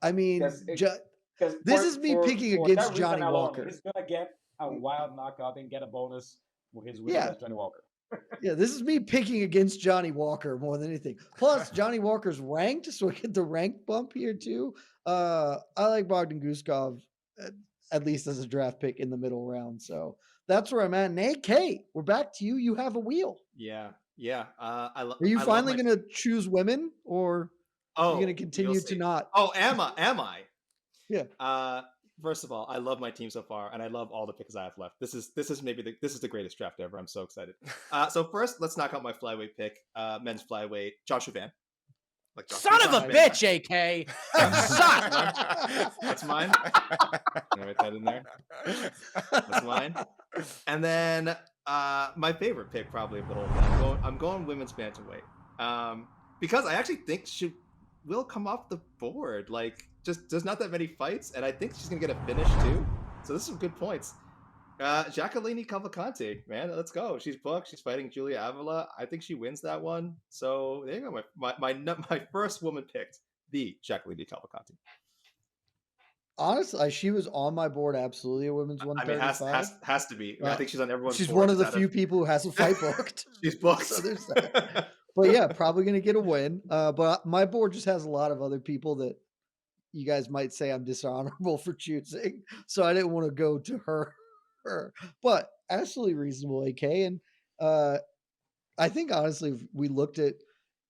I mean, this is me picking against Johnny Walker. He's gonna get a wild knockout and get a bonus with his win against Johnny Walker. Yeah, this is me picking against Johnny Walker more than anything. Plus, Johnny Walker's ranked, so I get the rank bump here too. I like Bogdan Guskov at least as a draft pick in the middle round. So that's where I'm at. And AK, we're back to you. You have a wheel. Yeah. Are you finally going to choose women, or are you going to continue to not? Oh, am I? Yeah. First of all, I love my team so far, and I love all the picks I have left. This is the greatest draft ever. I'm so excited. So first, let's knock out my flyweight pick, men's flyweight, Joshua Van. Like Son of a bitch, AK. That's mine. Can I write that in there? That's mine. And then my favorite pick, probably of the whole thing. I'm going women's bantamweight, because I actually think she will come off the board. Like, just there's not that many fights, and I think she's gonna get a finish too. So this is some good points. Jacqueline Cavalcanti, man, let's go. She's booked. She's fighting Julia Avila. I think she wins that one. So there you go. My first woman picked, the Jacqueline Cavalcanti. Honestly, she was on my board. Absolutely, a women's 135. I mean, has to be. I think she's on everyone's. She's board. One of the few people who has a fight booked. She's booked. So there's that. But yeah, probably gonna get a win. But my board just has a lot of other people that you guys might say I'm dishonorable for choosing. So I didn't want to go to her. But absolutely reasonable, AK. And I think honestly, if we looked at,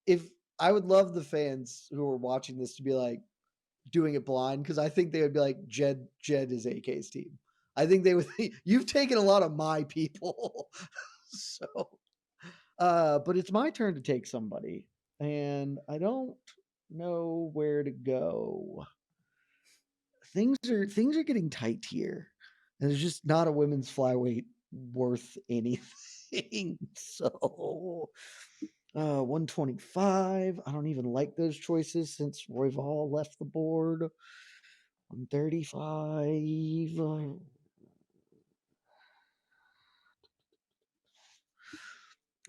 if I would love the fans who are watching this to be like doing it blind, because I think they would be like, Jed is AK's team. I think they would think, you've taken a lot of my people. So but it's my turn to take somebody, and I don't know where to go. Things are getting tight here. And there's just not a women's flyweight worth anything. So 125. I don't even like those choices since Royval left the board. 135.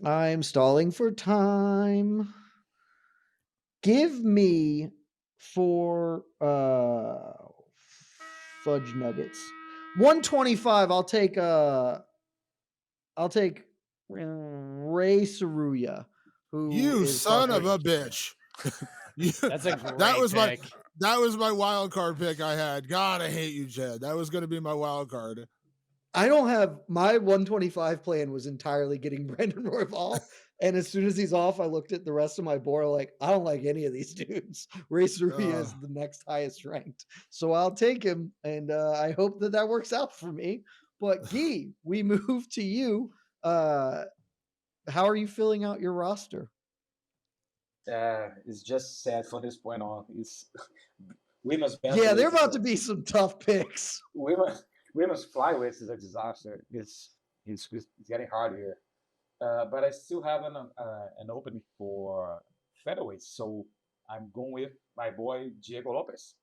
I'm stalling for time. Give me 4 fudge nuggets. 125. I'll take Ray Saruya. You son of a bitch. That's a great that was pick. That was my wild card pick I had. God, I hate you, Jed. That was going to be my wild card. I don't have my 125 plan was entirely getting Brandon Royval. And as soon as he's off, I looked at the rest of my board like, I don't like any of these dudes. Ray Saruya is the next highest ranked. So I'll take him. And I hope that works out for me. But Guy, we move to you. How are you filling out your roster? It's just sad from this point on. It's women's. Yeah, they're about to be some tough picks. Women's flyweights is a disaster. It's getting hard here. But I still have an opening for featherweights, so I'm going with my boy Diego Lopez.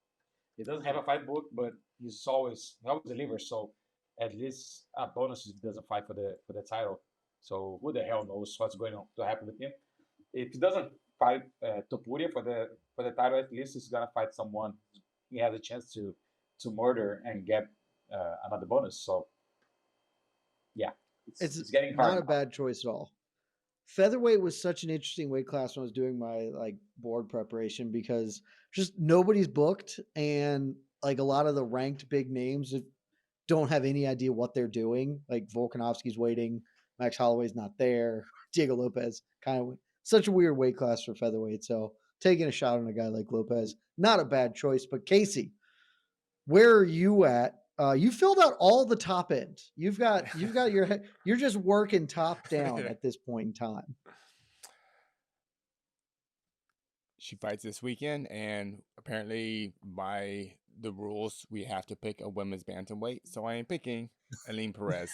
He doesn't have a fight book, but he always delivers. So at least a bonus if he doesn't fight for the title. So who the hell knows what's going to happen with him? If he doesn't fight Topuria for the title, at least he's gonna fight someone he has a chance to murder and get another bonus. So yeah, it's getting hard. Not a bad choice at all. Featherweight was such an interesting weight class when I was doing my board preparation, because just nobody's booked, and a lot of the ranked big names don't have any idea what they're doing. Like Volkanovski's waiting, Max Holloway's not there, Diego Lopez, kind of such a weird weight class for featherweight. So taking a shot on a guy like Lopez, not a bad choice. But Casey, where are you at? You filled out all the top end. You've got you're just working top down at this point in time. She fights this weekend, and apparently by the rules, we have to pick a women's bantamweight. So I am picking Aline Perez.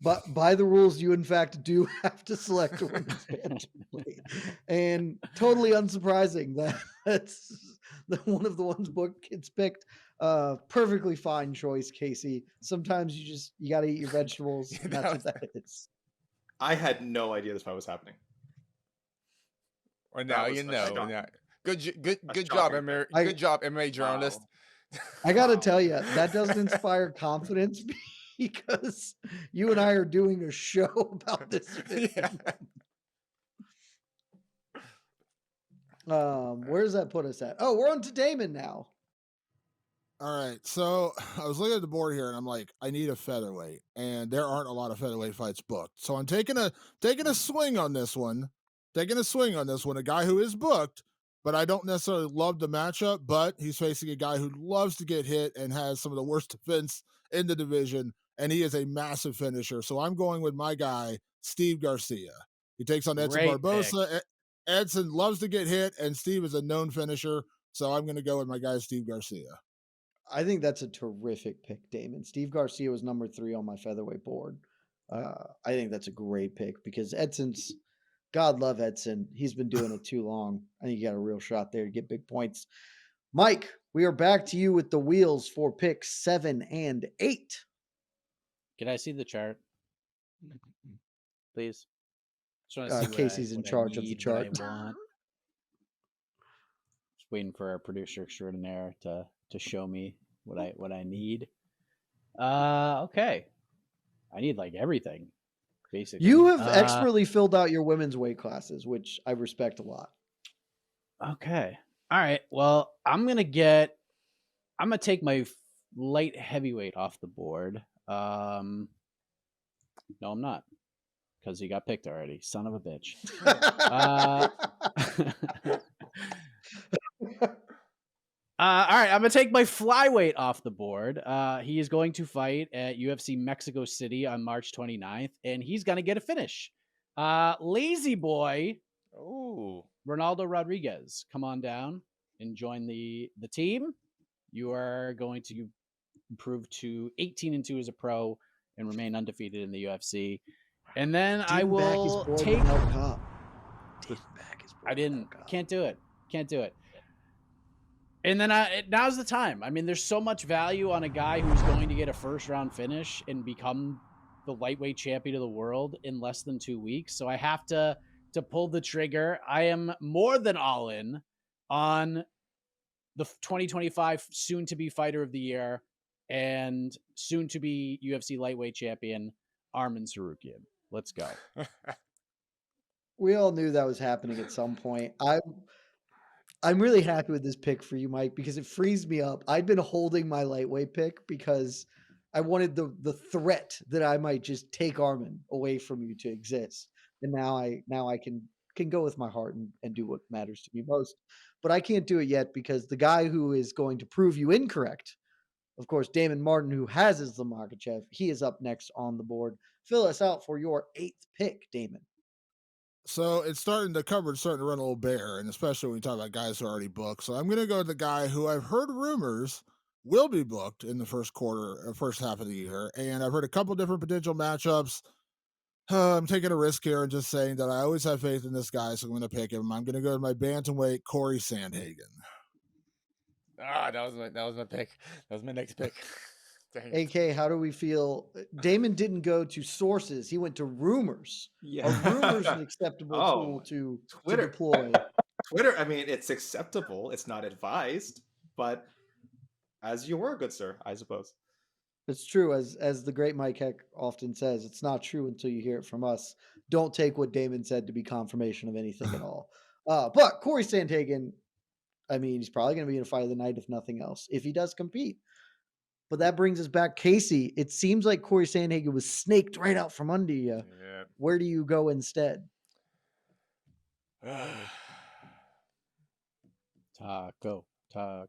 But by the rules, you in fact do have to select a women's bantamweight, and totally unsurprising that that's one of the ones book kids picked. Perfectly fine choice, Casey. Sometimes you got to eat your vegetables, and that's what that is. I had no idea this fight was happening. Or now was you a know. shock. Now. Good job, shocking MMA. pick. Good job, MMA journalist. I got to tell you, that doesn't inspire confidence because you and I are doing a show about this. Yeah. Where does that put us at? Oh, we're on to Damon now. All right. So I was looking at the board here and I'm like, I need a featherweight. And there aren't a lot of featherweight fights booked. So I'm taking a swing on this one. A guy who is booked, but I don't necessarily love the matchup, but he's facing a guy who loves to get hit and has some of the worst defense in the division. And he is a massive finisher. So I'm going with my guy, Steve Garcia. He takes on Edson Great Barbosa. Edson loves to get hit, and Steve is a known finisher. So I'm going to go with my guy, Steve Garcia. I think that's a terrific pick, Damon. Steve Garcia was number 3 on my featherweight board. I think that's a great pick because Edson's, God love Edson. He's been doing it too long. I think you got a real shot there to get big points. Mike, we are back to you with the wheels for picks 7 and 8. Can I see the chart, please? Just wanna see Casey's in what I charge of the need, chart. what I want. Just waiting for our producer extraordinaire to show me what I need. Okay. I need like everything, basically. You have expertly filled out your women's weight classes, which I respect a lot. Okay. All right. Well, I'm gonna take my light heavyweight off the board. No, I'm not, because he got picked already. Son of a bitch. All right, I'm gonna take my flyweight off the board. He is going to fight at UFC Mexico City on March 29th, and he's gonna get a finish. Lazy boy, Ronaldo Rodriguez, come on down and join the team. You are going to improve to 18-2 as a pro and remain undefeated in the UFC. And then I will take. Can't do it. And then now's the time. I mean, there's so much value on a guy who's going to get a first-round finish and become the lightweight champion of the world in less than 2 weeks. So I have to pull the trigger. I am more than all in on the 2025 soon-to-be fighter of the year and soon-to-be UFC lightweight champion, Arman Tsarukyan. Let's go. We all knew that was happening at some point. I'm really happy with this pick for you, Mike, because it frees me up. I'd been holding my lightweight pick because I wanted the threat that I might just take Arman away from you to exist. And now I can go with my heart and do what matters to me most. But I can't do it yet because the guy who is going to prove you incorrect, of course, Damon Martin, who has Islam Makhachev, he is up next on the board. Fill us out for your 8th pick, Damon. So the cupboard's starting to run a little bare, and especially when we talk about guys who are already booked. So I'm going to go with the guy who I've heard rumors will be booked in the first half of the year. And I've heard a couple different potential matchups. I'm taking a risk here and just saying that I always have faith in this guy, so I'm going to pick him. I'm going to go with my bantamweight, Corey Sandhagen. That was my pick. That was my next pick. AK, how do we feel? Damon didn't go to sources. He went to rumors. Yeah. Are rumors an acceptable tool to deploy? Twitter, I mean, it's acceptable. It's not advised, but as you were, good sir, I suppose. It's true. As the great Mike Heck often says, it's not true until you hear it from us. Don't take what Damon said to be confirmation of anything at all. But Corey Sandhagen, I mean, he's probably going to be in a fight of the night, if nothing else, if he does compete. But that brings us back, Casey. It seems like Corey Sandhagen was snaked right out from under you. Yeah. Where do you go instead? Taco. Oh,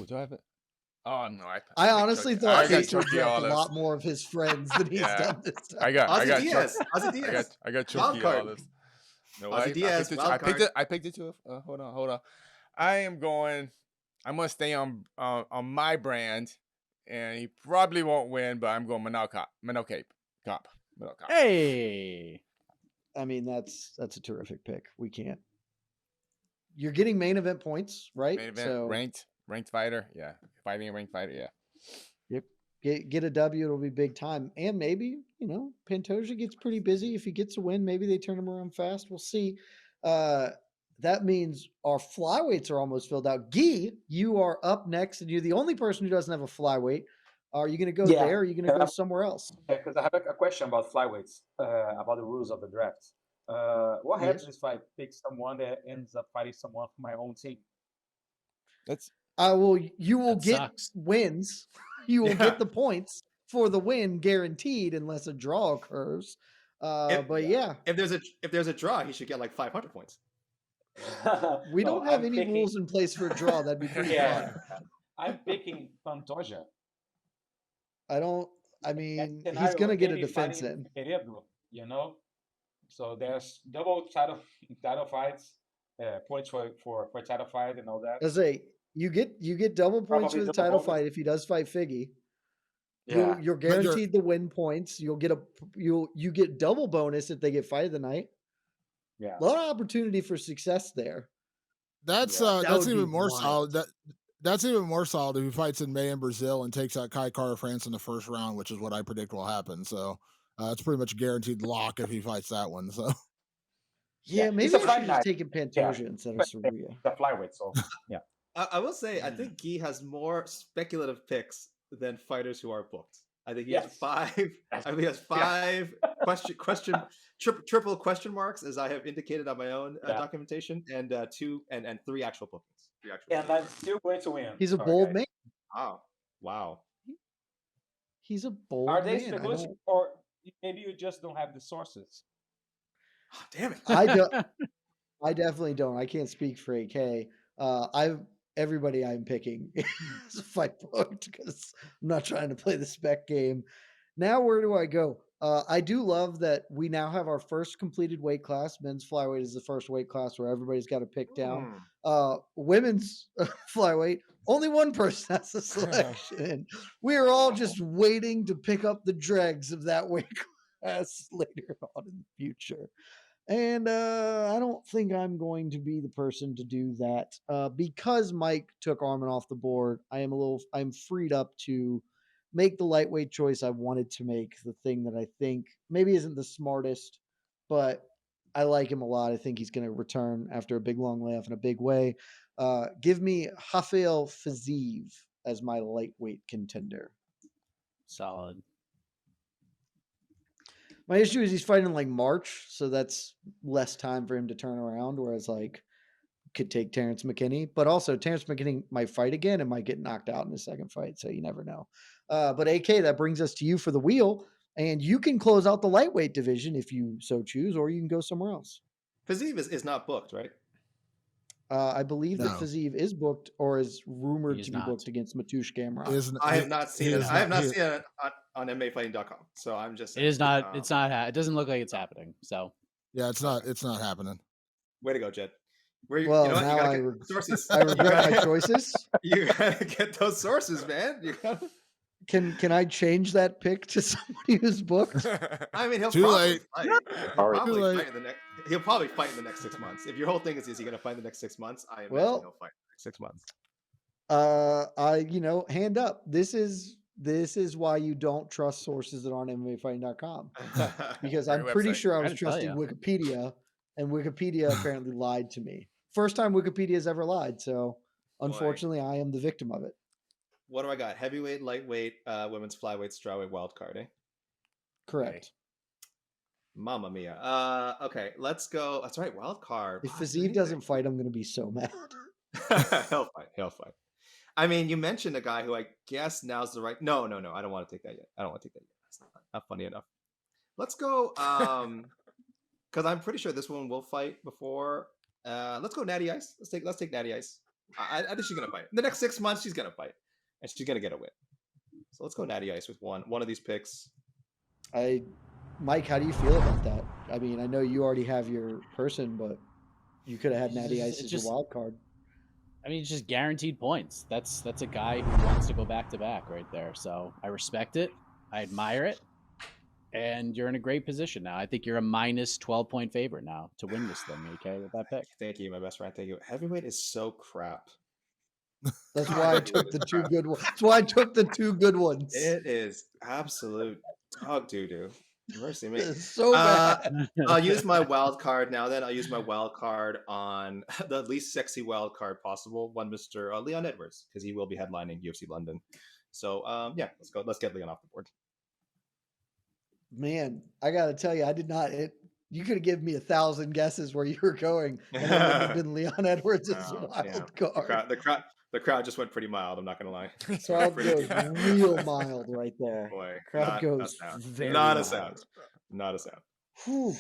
do I have it? Oh no! I honestly thought Casey would draft a lot more of his friends than he's done this time. I got Diaz. I got Chucky Olives. No, Diaz. I picked it too. Hold on. I'm gonna stay on my brand and he probably won't win, but I'm going Manal Cop. Hey, I mean, that's a terrific pick. We can't. You're getting main event points, right? Main event, ranked fighter. Yeah, fighting a ranked fighter. Yeah. Yep. Get a W. It'll be big time. And maybe, Pantoja gets pretty busy. If he gets a win, maybe they turn him around fast. We'll see. That means our flyweights are almost filled out. Guy, you are up next, and you're the only person who doesn't have a flyweight. Are you going to go there, or are you going to go somewhere else? Because I have a question about flyweights, about the rules of the draft. What happens if I pick someone that ends up fighting someone from my own team? That's you will get sucks. wins. You will get the points for the win guaranteed, unless a draw occurs. If there's a draw, he should get like 500 points. We don't have any rules in place for a draw. That'd be pretty fun. I'm picking Pantoja. He's going to get a defense in. So there's double title fights, points for title fight and all that. I say you get double points for the title fight if he does fight Figgy. Yeah. You're guaranteed the win points. You get double bonus if they get fight of the night. Yeah, a lot of opportunity for success there. That's even more solid. That's even more solid if he fights in May in Brazil and takes out Kai Kara France in the first round, which is what I predict will happen. So it's pretty much a guaranteed lock if he fights that one. So maybe I should have just taken Pantoja instead of Sarria. The flyweight, so yeah. I will say, I think Guy has more speculative picks than fighters who are booked. I think he has five. I think he has five triple question marks, as I have indicated on my own documentation, and three actual bookings. And I'm still going to win. He's a bold man. Wow. He's a bold man. Are they man. speculative, or maybe you just don't have the sources? Oh, damn it! I definitely don't. I can't speak for AK. Everybody I'm picking is a fight booked because I'm not trying to play the spec game. Now, where do I go? I do love that we now have our first completed weight class. Men's flyweight is the first weight class where everybody's got to pick down. Women's flyweight, only one person has a selection. We are all just waiting to pick up the dregs of that weight class later on in the future. And I don't think I'm going to be the person to do that because Mike took Armin off the board. I'm freed up to make the lightweight choice I wanted to make, the thing that I think maybe isn't the smartest, but I like him a lot. I think he's going to return after a big long layoff in a big way. Give me Rafael Fiziev as my lightweight contender. Solid. My issue is he's fighting in like March, so that's less time for him to turn around, whereas like could take Terrence McKinney, but also Terrence McKinney might fight again and might get knocked out in his second fight, so you never know. But AK, that brings us to you for the wheel, and you can close out the lightweight division if you so choose, or you can go somewhere else. Fiziev is not booked, right? I believe that Fiziev is booked or is rumored to be booked against Matush Gamrot. I have not seen it. I have not seen it on MMAfighting.com. So I'm just saying. It is not. It's not. It doesn't look like it's happening. So yeah, it's not. It's not happening. Way to go, Jed. Now I sources. I regret my choices. You gotta get those sources, man. You gotta... Can I change that pick to somebody who's booked? I mean, he'll probably fight in the next 6 months. If your whole thing is he going to fight in the next 6 months? I imagine he'll fight in the next 6 months. Hand up. This is why you don't trust sources that aren't MMAfighting.com. Because I'm pretty sure I was trusting Wikipedia, and Wikipedia apparently lied to me. First time Wikipedia has ever lied, so unfortunately I am the victim of it. What do I got? Heavyweight, lightweight, women's flyweight, strawweight, wildcard, eh? Correct. Okay. Mamma mia. Okay, let's go. That's right, wildcard. If Fiziev doesn't fight, I'm going to be so mad. He'll fight. I mean, you mentioned a guy who I guess now's the right... No. I don't want to take that yet. It's not funny enough. Let's go... because I'm pretty sure this one will fight before... let's go Natty Ice. Let's take Natty Ice. I think she's going to fight. In the next 6 months, she's going to fight. And she's going to get a win. So let's go Natty Ice with one of these picks. Mike, how do you feel about that? I mean, I know you already have your person, but you could have had Natty Ice as your wild card. I mean, it's just guaranteed points. That's a guy who wants to go back to back right there. So I respect it. I admire it. And you're in a great position now. I think you're a minus 12-point favorite now to win this thing, AK, with that pick. Thank you, my best friend. Thank you. Heavyweight is so crap. That's God, why I heavyweight took is the two crap. good ones. That's why I took the two good ones. It is absolute dog doo-doo. Mercy me. It's so bad. I'll use my wild card now. Then I'll use my wild card on the least sexy wild card possible. One, Mr. Leon Edwards, because he will be headlining UFC London. So yeah, let's go. Let's get Leon off the board. Man, I gotta tell you, I did not. You could have given me 1,000 guesses where you were going, and it would have been Leon Edwards as a wild card. The crowd just went pretty mild. I'm not gonna lie. Crowd goes real mild right there. Boy, Crowd goes very not a mild. sound. Not a sound. Whew.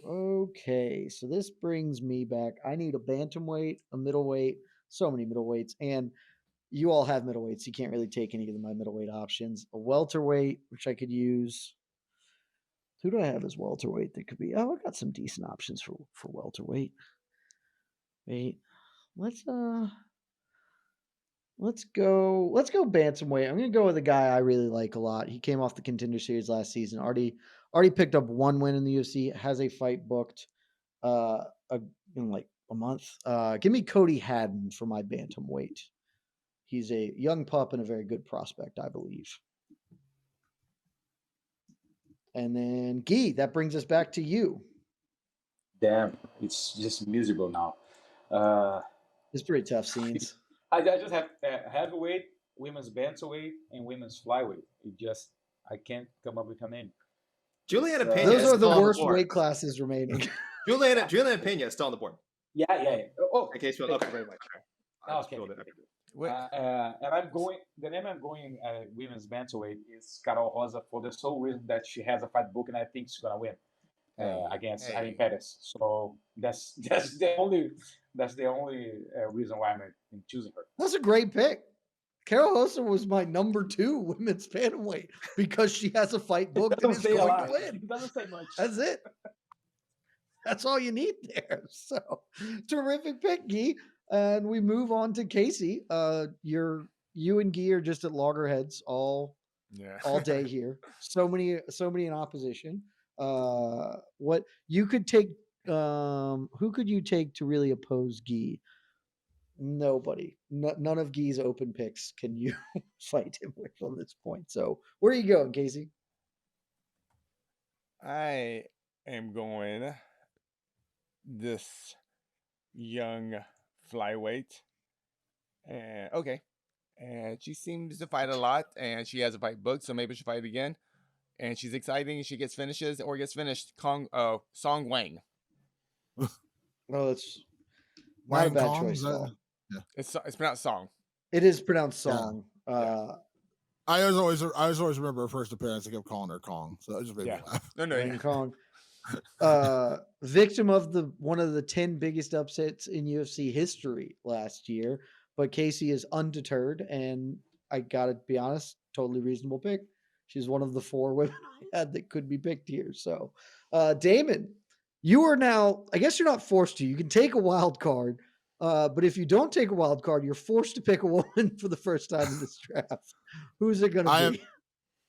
Okay, so this brings me back. I need a bantamweight, a middleweight, so many middleweights, and you all have middleweights. You can't really take any of my middleweight options. A welterweight, which I could use. Who do I have as welterweight that could be? Oh, I got some decent options for welterweight. Wait, let's go bantamweight. I'm gonna go with a guy I really like a lot. He came off the Contender Series last season. Already picked up one win in the UFC. Has a fight booked in like a month. Give me Cody Haddon for my bantamweight. He's a young pup and a very good prospect, I believe. And then Guy, that brings us back to you. Damn, it's just miserable now. It's pretty tough scenes. I just have heavyweight, women's bantamweight, and women's flyweight. I can't come up with a name. Juliana Pena. Those are the worst weight classes remaining. Juliana Pena is still on the board. Yeah. Oh, in case you okay, very much. Okay. And I'm going. The name I'm going women's bantamweight is Carol Rosa for the sole reason that she has a fight book and I think she's gonna win against Irene Perez. So that's the only reason why I'm choosing her. That's a great pick. Carol Rosa was my number 2 women's bantamweight because she has a fight booked and is going to win. It doesn't say much. That's it. That's all you need there. So terrific pick, Guy. And we move on to Casey. You and Guy are just at loggerheads all day here. So many in opposition. What you could take? Who could you take to really oppose Guy? Nobody. None of Guy's open picks can you fight him with on this point. So where are you going, Casey? I am going this young flyweight. And and she seems to fight a lot, and she has a fight booked, so maybe she'll fight again. And she's exciting. She gets finishes or gets finished. Song Wang. Oh, that's not a bad choice. Yeah, it's pronounced Song. It is pronounced Song. Yeah. I always remember her first appearance. I kept calling her Kong, so I just made me laugh. No, Kong. Victim of one of the 10 biggest upsets in UFC history last year, but Casey is undeterred, and I gotta be honest, totally reasonable pick. She's one of the 4 women I had that could be picked here. So, Damon, you are now, I guess you're not forced to. You can take a wild card, but if you don't take a wild card, you're forced to pick a woman for the first time in this draft. Who's it going to be?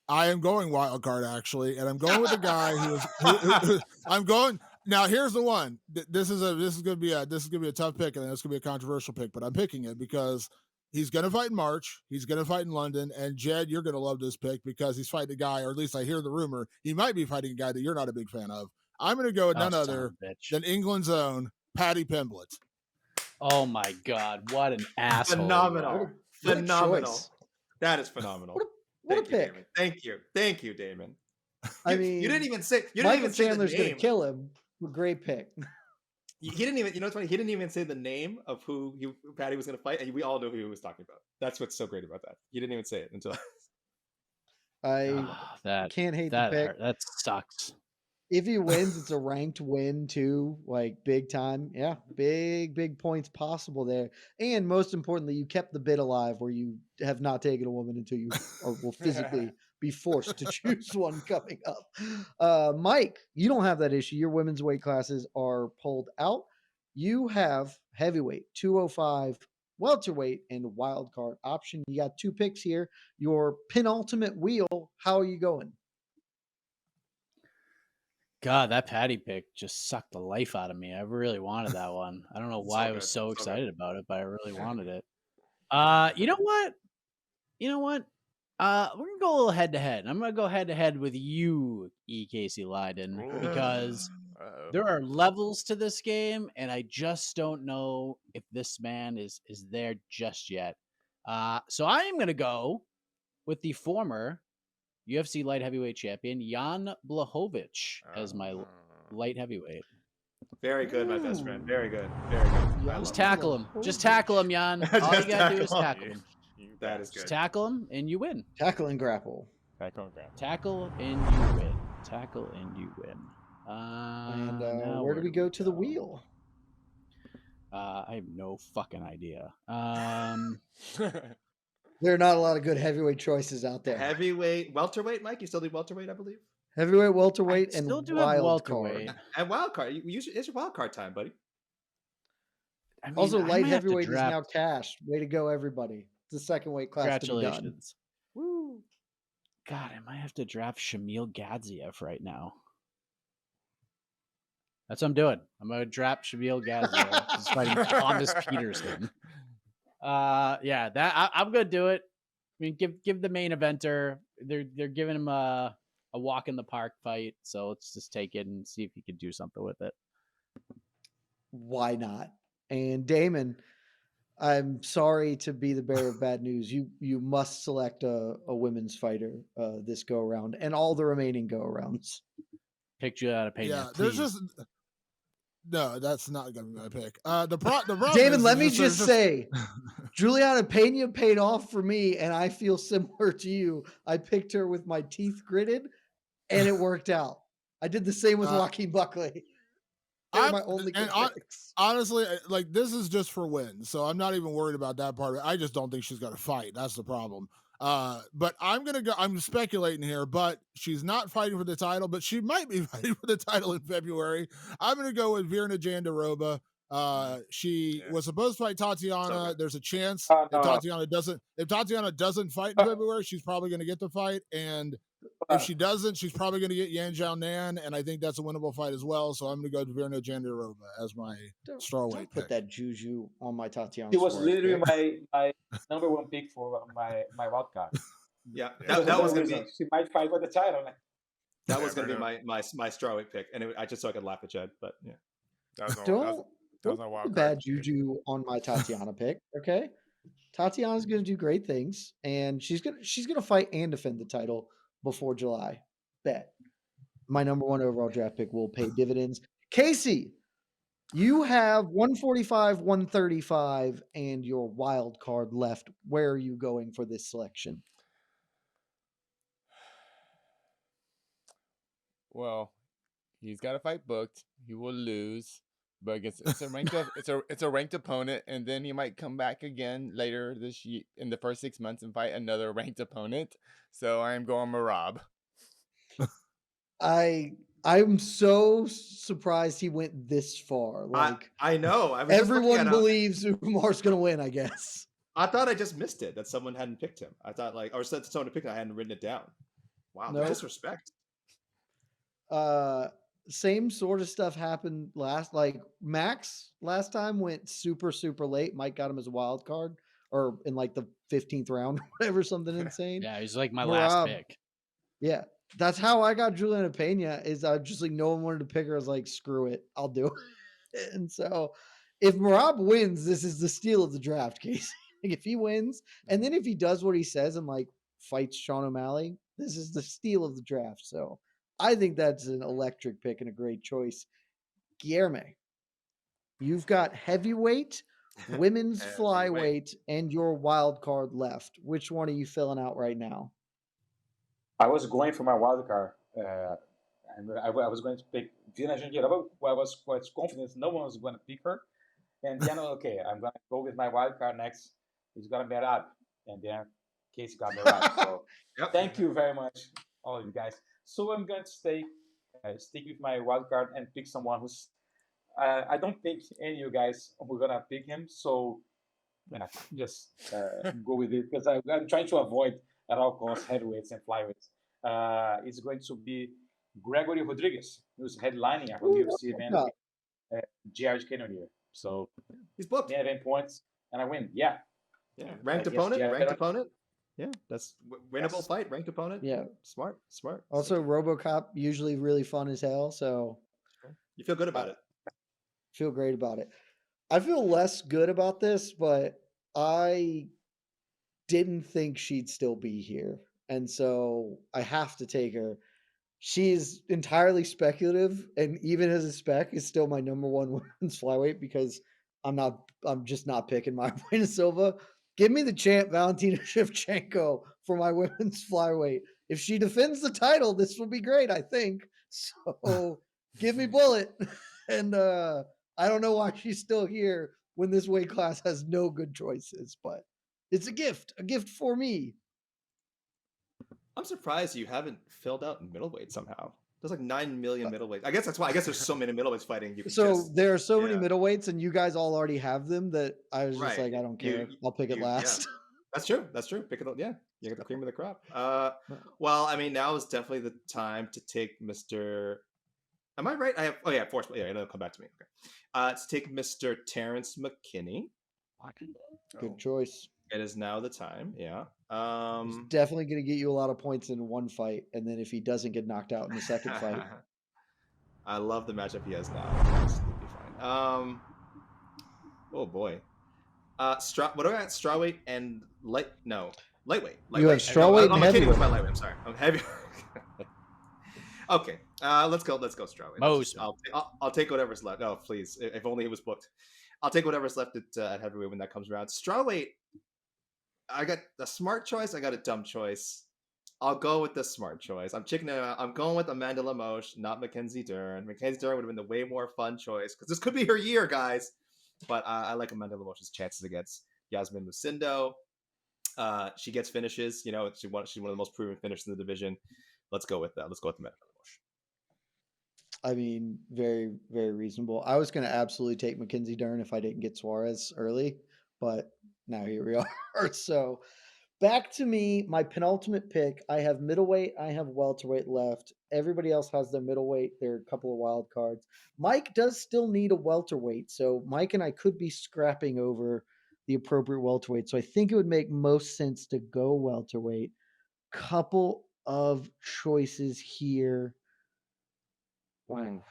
I am going wild card, actually, and I'm going with a guy who I'm going. Now, here's the one. This is going to be a tough pick, and it's going to be a controversial pick, but I'm picking it because he's going to fight in March. He's going to fight in London. And Jed, you're going to love this pick because he's fighting a guy, or at least I hear the rumor, he might be fighting a guy that you're not a big fan of. I'm going to go with none other than England's own Paddy Pimblett. Oh my God. What an asshole. Phenomenal. Phenomenal. Choice. That is phenomenal. What a pick. Damon. Thank you. Thank you, Damon. I mean, you didn't even say Michael Chandler's going to kill him. Great pick. He didn't even, what's funny? He didn't even say the name of who Paddy was going to fight, and we all knew who he was talking about. That's what's so great about that. He didn't even say it until. I can't hate the pick. That sucks. If he wins, it's a ranked win too, like big time. Yeah, big points possible there. And most importantly, you kept the bid alive where you have not taken a woman until you will physically be forced to choose one coming up. Mike, you don't have that issue. Your women's weight classes are pulled out. You have heavyweight, 205, welterweight, and wild card option. You got 2 picks here. Your penultimate wheel. How are you going? God, that Patty pick just sucked the life out of me. I really wanted that one. I don't know why I was so excited about it, but I really wanted it. You know what? We're gonna go a little head to head. I'm gonna go head to head with you, E. Casey Leiden, because there are levels to this game, and I just don't know if this man is there just yet. So I am gonna go with the former UFC light heavyweight champion Jan Blachowicz as my light heavyweight. Very good, my best friend. Very good. Very good. Just tackle him. Just tackle him, Jan. All you gotta do is tackle him. That is good. Just tackle him and you win. Tackle and grapple. Tackle and you win. Tackle and you win. And where do we go to the wheel? I have no fucking idea. There are not a lot of good heavyweight choices out there. Heavyweight, welterweight, Mike. You still do welterweight, I believe. Heavyweight, welterweight, I and still do have wild welterweight. card. And wild card. It's your wild card time, buddy. I mean, Also, I light might have to heavyweight is now draft- cashed. Way to go, everybody! It's the second weight class to be done. Congratulations. Woo. God, I might have to draft Shamil Gadziev right now. That's what I'm doing. I'm gonna draft Shamil Gadziev. He's fighting Thomas Peterson. Yeah, that I'm gonna do it. I mean, give the main eventer. They're giving him a walk in the park fight, so let's just take it and see if he can do something with it. Why not? And Damon, I'm sorry to be the bearer of bad news. You must select a women's fighter this go around and all the remaining go arounds. Pick Juliana Pena. Yeah, please. there's just no. That's not gonna be my pick. The problem. David, is let me there's just say, Juliana Pena paid off for me, and I feel similar to you. I picked her with my teeth gritted, and it worked out. I did the same with Joaquin Buckley. They're my only good picks. Honestly, like this is just for wins, so I'm not even worried about that part of it. I just don't think she's gonna fight. That's the problem. But I'm gonna go. I'm speculating here, but she's not fighting for the title, but she might be fighting for the title in February. I'm gonna go with Virna Jandiroba. She was supposed to fight Tatiana. So There's a chance No. if Tatiana doesn't fight in February, she's probably gonna get the fight. And if she doesn't, she's probably gonna get Yan Zhao Nan, and I think that's a winnable fight as well. So I'm gonna go to Virna Jandiroba as my strawweight Don't pick. put that juju on my Tatiana. He was Suarez literally pick. my number one pick for my wild card. Yeah, Because that of was that gonna be reason. She might fight for the title. that was gonna be my strawweight pick, and I just so I could laugh at Jed. But yeah, Don't my wild put card. bad juju on my Tatiana pick. Okay, Tatiana's gonna do great things, and she's gonna fight and defend the title before July. Bet. My number one overall draft pick will pay dividends. Casey, you have 145, 135, and your wild card left. Where are you going for this selection? Well, he's got a fight booked. He will lose, but it's a ranked it's a ranked opponent, and then he might come back again later this year in the first 6 months and fight another ranked opponent. So I am going Marab. I'm so surprised he went this far. Like I know. I was just looking everyone at believes Umar's gonna win, I guess. I thought I just missed it that someone hadn't picked him. I thought or said someone to pick him. I hadn't written it down. Wow, Nope. disrespect. Same sort of stuff happened Max last time went super late. Mike got him as a wild card or in like the 15th round or whatever, something insane. Yeah, he's like my last pick. Yeah, that's how I got Juliana Pena. Is I just like no one wanted to pick her. I was like, screw it, I'll do it. And so, if Marab wins, this is the steal of the draft, Casey. Like if he wins, and then if he does what he says and like fights Sean O'Malley, this is the steal of the draft. So I think that's an electric pick and a great choice. Guillermo, you've got heavyweight, women's flyweight, and your wild card left. Which one are you filling out right now? I was going for my wild card, and I was going to pick Virna Jandiroba. I was quite confident no one was going to pick her. And then, okay, I'm going to go with my wild card next. It's going to be Merab. And then Casey got Merab. So Thank you very much, all of you guys. So I'm going to stick with my wild card and pick someone who's I don't think any of you guys were going to pick him. So Yeah, just go with it because I'm trying to avoid at all costs heavyweights and flyweights. It's going to be Gregory Rodriguez, who's headlining from Ooh, UFC event Robocop. with Jared Cannonier here. So He's booked. main event points, and I win. Yeah, Yeah, ranked against opponent, Jared ranked Cannonier. opponent. Yeah, that's winnable Yes. fight, ranked opponent. Yeah. Smart. Also, RoboCop usually really fun as hell, so You feel good about it. feel great about it. I feel less good about this, but I didn't think she'd still be here, and so I have to take her. She's entirely speculative, and even as a spec, is still my number one women's flyweight because I'm just not picking Marina Silva. Give me the champ Valentina Shevchenko for my women's flyweight. If she defends the title, this will be great, I think. So give me Bullet. And I don't know why she's still here when this weight class has no good choices, but it's a gift for me. I'm surprised you haven't filled out middleweight somehow. There's like 9 million middleweights. I guess that's why. I guess there's so many middleweights fighting. You can So just, there are so many yeah. middleweights, and you guys all already have them that I was just Right. like, I don't You- care. I'll pick it yeah. last. That's true. Pick it up. Yeah, you get the cream of the crop. Well, I mean, now is definitely the time to take Mr. Am I right? I have. Oh yeah, force. Yeah, it'll come back to me. Okay. To take Mr. Terrence McKinney. Good choice. It is now the time. Yeah. He's definitely going to get you a lot of points in one fight, and then if he doesn't get knocked out in the second fight, I love the matchup he has now. He'll be fine. Oh boy. What do I got? Strawweight and lightweight. You have strawweight and McKinney was heavyweight. my lightweight. I'm sorry. I'm heavy. Okay. Let's go strawweight. I'll take whatever's left. Oh, please. If only it was booked. I'll take whatever's left at heavyweight when that comes around. Strawweight. I got a smart choice. I got a dumb choice. I'll go with the smart choice. I'm going with Amanda Lemos, not Mackenzie Dern. Mackenzie Dern would have been the way more fun choice because this could be her year, guys. But I like Amanda Lemos' chances against Yasmin Lucindo. She gets finishes. You know, she's one of the most proven finishers in the division. Let's go with that. Let's go with Amanda Lemos. I mean, very, very reasonable. I was going to absolutely take Mackenzie Dern if I didn't get Suarez early, but now here we are. So back to me, my penultimate pick. I have middleweight, I have welterweight left. Everybody else has their middleweight. There are a couple of wild cards. Mike does still need a welterweight, so Mike and I could be scrapping over the appropriate welterweight. So I think it would make most sense to go welterweight. Couple of choices here. Wow.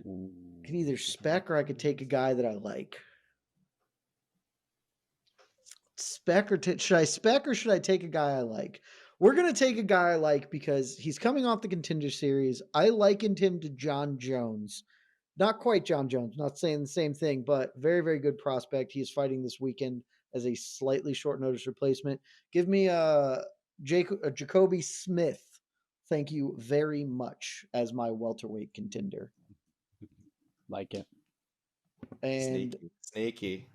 Can either spec or I could take a guy that I like. Should I spec or should I take a guy I like? We're going to take a guy I like because he's coming off the Contender Series. I likened him to John Jones. Not quite John Jones, not saying the same thing, but very, very good prospect. He is fighting this weekend as a slightly short notice replacement. Give me Jacoby Smith. Thank you very much as my welterweight contender. Like it. And Sneaky.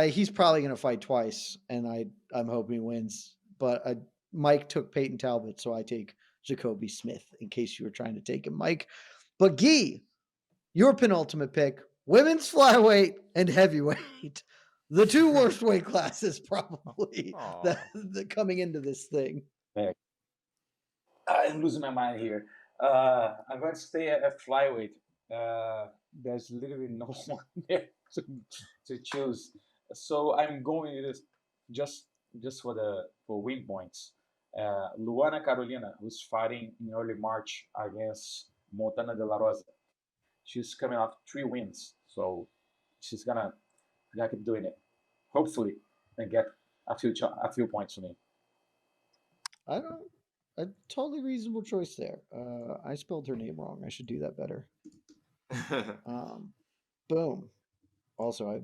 he's probably going to fight twice, and I'm hoping he wins. But Mike took Peyton Talbot, so I take Jacoby Smith in case you were trying to take him, Mike. But Guy, your penultimate pick, women's flyweight and heavyweight. The two worst weight classes probably that coming into this thing. I'm losing my mind here. I'm going to stay at flyweight. There's literally no one there to choose. So I'm going with this just for win points. Luana Carolina, who's fighting in early March against Montana De La Rosa. She's coming off 3 wins, so she's gonna keep doing it. Hopefully, and get a few points for me. A totally reasonable choice there. I spelled her name wrong. I should do that better. Boom. Also, I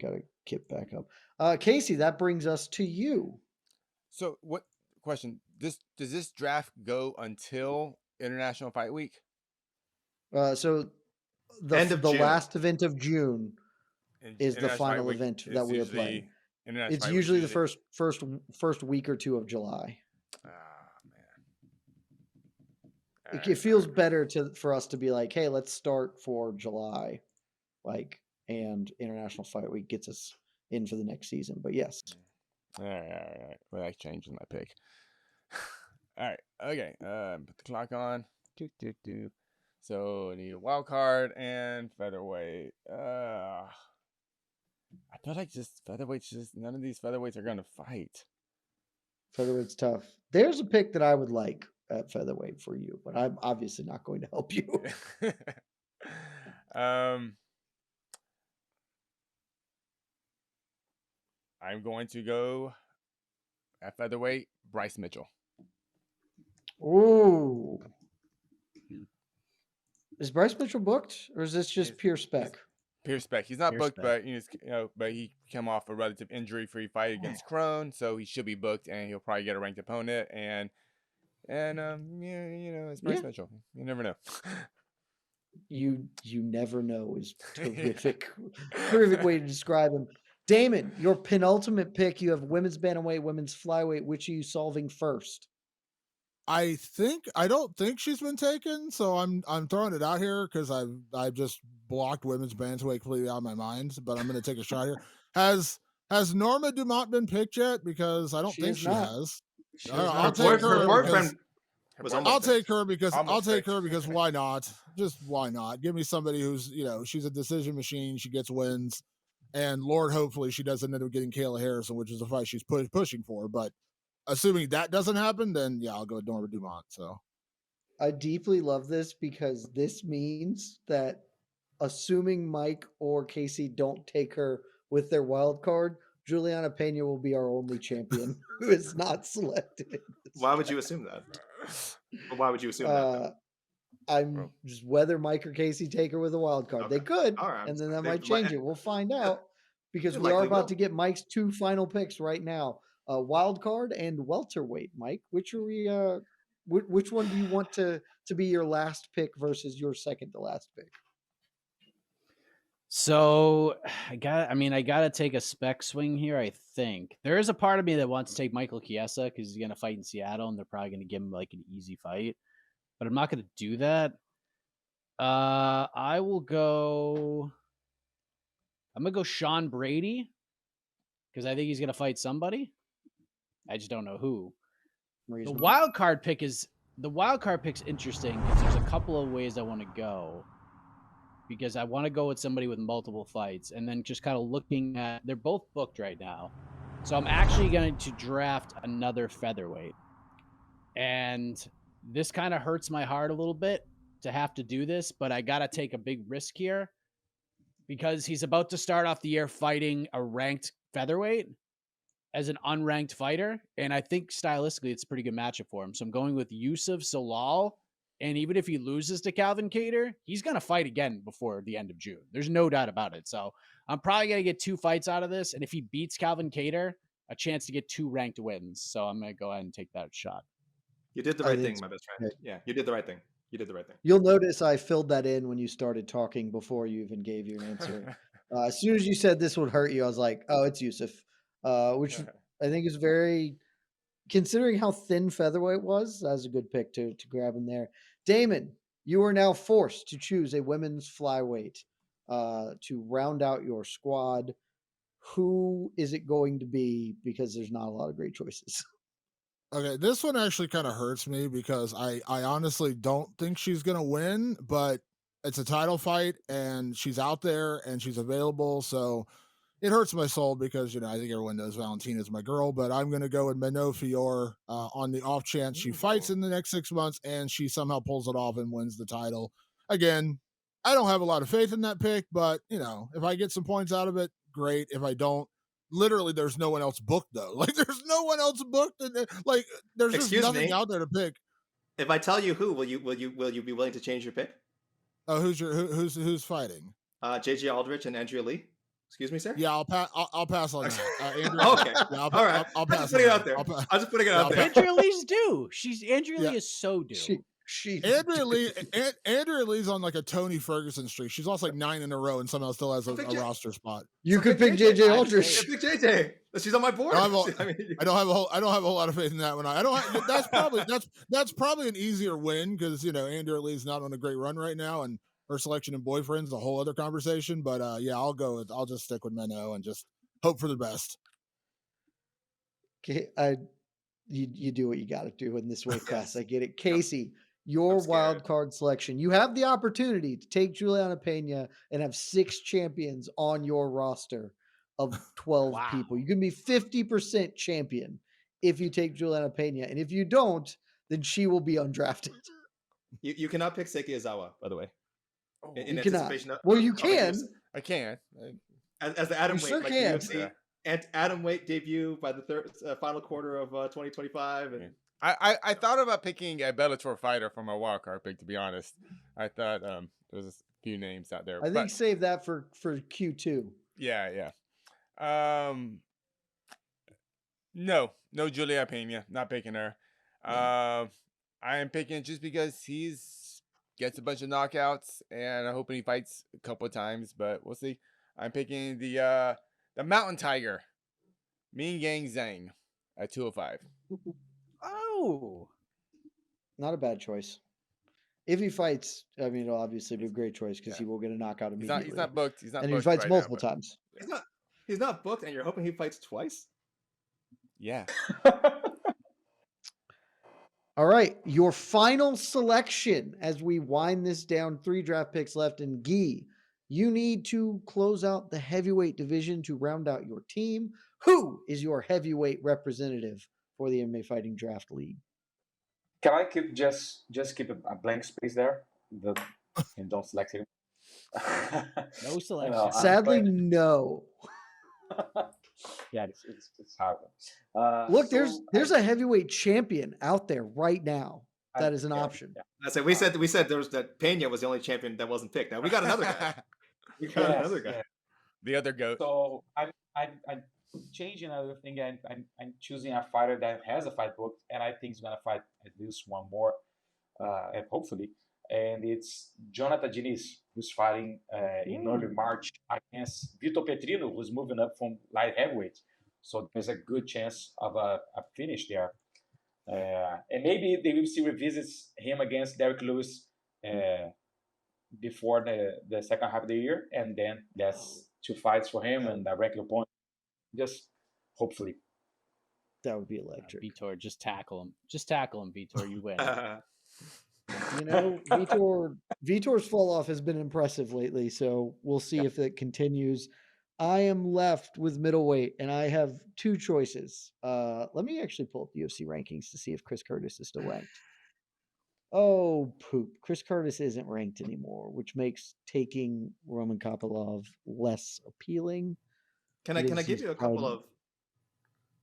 gotta get back up. Casey, that brings us to you. So, what question? Does this draft go until International Fight Week? So the last event of June is the final event that we are playing. It's usually the first week or two of July. Man. It feels better for us to be like, hey, let's start for July, like and International Fight Week gets us in for the next season. But yes. All right. Well, I changing my pick. All right. Okay. Put the clock on. So I need a wild card and featherweight. I feel like just featherweights. Just none of these featherweights are gonna fight. Featherweight's tough. There's a pick that I would like at featherweight for you, but I'm obviously not going to help you. I'm going to go at featherweight, Bryce Mitchell. Ooh. Is Bryce Mitchell booked, or is this just pure spec? Pure spec. He's not Pure booked, spec. but but he came off a relative injury-free fight against Crone, so he should be booked, and he'll probably get a ranked opponent. And it's Bryce Mitchell. You never know. You never know is terrific. Terrific way to describe him. Damon, your penultimate pick. You have women's bantamweight, women's flyweight. Which are you solving first? I don't think she's been taken, so I'm throwing it out here because I've just blocked women's bantamweight completely out of my mind. But I'm going to take a shot here. Has Norma Dumont been picked yet? Because I don't think she has. I'll take her. Her boyfriend was almost I'll take her because Almost why not? Just why not? Give me somebody who's she's a decision machine. She gets wins, and Lord, hopefully she doesn't end up getting Kayla Harrison, which is a fight she's pushing for. But assuming that doesn't happen, then yeah, I'll go with Norma Dumont. So I deeply love this because this means that assuming Mike or Casey don't take her with their wild card, Juliana Pena will be our only champion who is not selected. Why would you assume that? Why would you assume that? I'm just whether Mike or Casey take her with a wild card. Okay. They could, All right. and then that might change it. We'll find out because we are about to get Mike's two final picks right now: wild card and welterweight. Mike, which are we? Which one do you want to be your last pick versus your second to last pick? So I gotta take a spec swing here. I think there is a part of me that wants to take Michael Chiesa because he's gonna fight in Seattle, and they're probably gonna give him like an easy fight. But I'm not gonna do that. I will go. I'm gonna go Sean Brady because I think he's gonna fight somebody. I just don't know who. The wild card pick's interesting because there's a couple of ways I want to go. Because I want to go with somebody with multiple fights, and then just kind of looking at, they're both booked right now. So I'm actually going to draft another featherweight. And this kind of hurts my heart a little bit to have to do this, but I got to take a big risk here because he's about to start off the year fighting a ranked featherweight as an unranked fighter. And I think stylistically, it's a pretty good matchup for him. So I'm going with Yusuf Salal. And even if he loses to Calvin Kattar, he's going to fight again before the end of June. There's no doubt about it. So I'm probably going to get 2 fights out of this. And if he beats Calvin Kattar, a chance to get 2 ranked wins. So I'm going to go ahead and take that shot. You did the right thing, my best friend. Yeah, you did the right thing. You'll notice I filled that in when you started talking before you even gave your answer. As soon as you said this would hurt you, I was like, oh, it's Yusuf, which I think is very, considering how thin featherweight was, that was a good pick to grab him there. Damon, you are now forced to choose a women's flyweight to round out your squad. Who is it going to be? Because there's not a lot of great choices. Okay, this one actually kind of hurts me because I honestly don't think she's going to win, but it's a title fight and she's out there and she's available. So it hurts my soul because, I think everyone knows Valentina's my girl, but I'm going to go with Manon Fior on the off chance she fights in the next 6 months and she somehow pulls it off and wins the title. Again, I don't have a lot of faith in that pick, but, if I get some points out of it, great. If I don't, literally there's no one else booked though. Like there's no one else booked. And there's just nothing out there to pick. If I tell you who, will you be willing to change your pick? Oh, who's fighting? JJ Aldrich and Andrea Lee. Excuse me, sir? Yeah, I'll pass on that. Andrew, okay. Yeah, all right. I'll pass. I'm just putting it out there. I'm just putting it out there. Andrea Lee's due. Andrea Lee is so due. Andrea Lee's on like a Tony Ferguson streak. She's lost like 9 in a row and somehow still has a roster spot. You could pick JJ Aldrich. Pick JJ. She's on my board. I don't have a whole lot of faith in that one. That's probably an easier win because Andrea Lee's not on a great run right now, and her selection in boyfriends, a whole other conversation. But yeah, I'll just stick with Menno and just hope for the best. Okay, you do what you got to do in this weight class. Yes. I get it. Casey, your I'm scared. wild card selection. You have the opportunity to take Juliana Pena and have 6 champions on your roster of 12 Wow. people. You can be 50% champion if you take Juliana Pena. And if you don't, then she will be undrafted. You cannot pick Seiki Izawa, by the way. In You cannot. anticipation of, Well, you of a can. UFC I can. as the Atom You Weight, sure like can. the UFC and Atom Weight debut by the final quarter of 2025. And I thought about picking a Bellator fighter for my wild card pick. To be honest, I thought there's a few names out there. I think but save that for Q2. yeah. No, Julia Pena. Not picking her. I am picking just because he's gets a bunch of knockouts, and I'm hoping he fights a couple of times, but we'll see. I'm picking the Mountain Tiger, Ming Yang Zhang, at 205. Oh, Not a bad choice. If he fights, I mean, it'll obviously be a great choice because he will get a knockout immediately. He's not booked. He's not and if booked he fights right multiple now, times. he's not booked, and you're hoping he fights twice. Yeah. All right, your final selection as we wind this down. 3 draft picks left. And Guy, you need to close out the heavyweight division to round out your team. Who is your heavyweight representative for the MMA Fighting Draft League? Can I keep just keep a blank space there? And don't select him. no selection. I'm Sadly, trying- no. Yeah, it's hard. Look, So there's a heavyweight champion out there right now. That is an yeah, option. yeah. I said we said there was that Pena was the only champion that wasn't picked. Now we got another guy. We got Yes, another guy. yeah. The other goat. So I'm changing another thing. I'm choosing a fighter that has a fight booked, and I think he's gonna fight at least one more, and hopefully. And it's Jonathan Diniz, who's fighting in early March against Vitor Petrino, who's moving up from light heavyweight. So there's a good chance of a finish there. And maybe the UFC revisits him against Derek Lewis before the second half of the year, and then that's 2 fights for him and a regular point. Just hopefully. That would be electric. Vitor, just tackle him. Just tackle him, Vitor. You win. You know, Vitor's fall off has been impressive lately, so we'll see if it continues. I am left with middleweight, and I have 2 choices. Let me actually pull up the UFC rankings to see if Chris Curtis is still ranked. Oh, poop. Chris Curtis isn't ranked anymore, which makes taking Roman Kopylov less appealing. Can I Because give he's you a couple probably-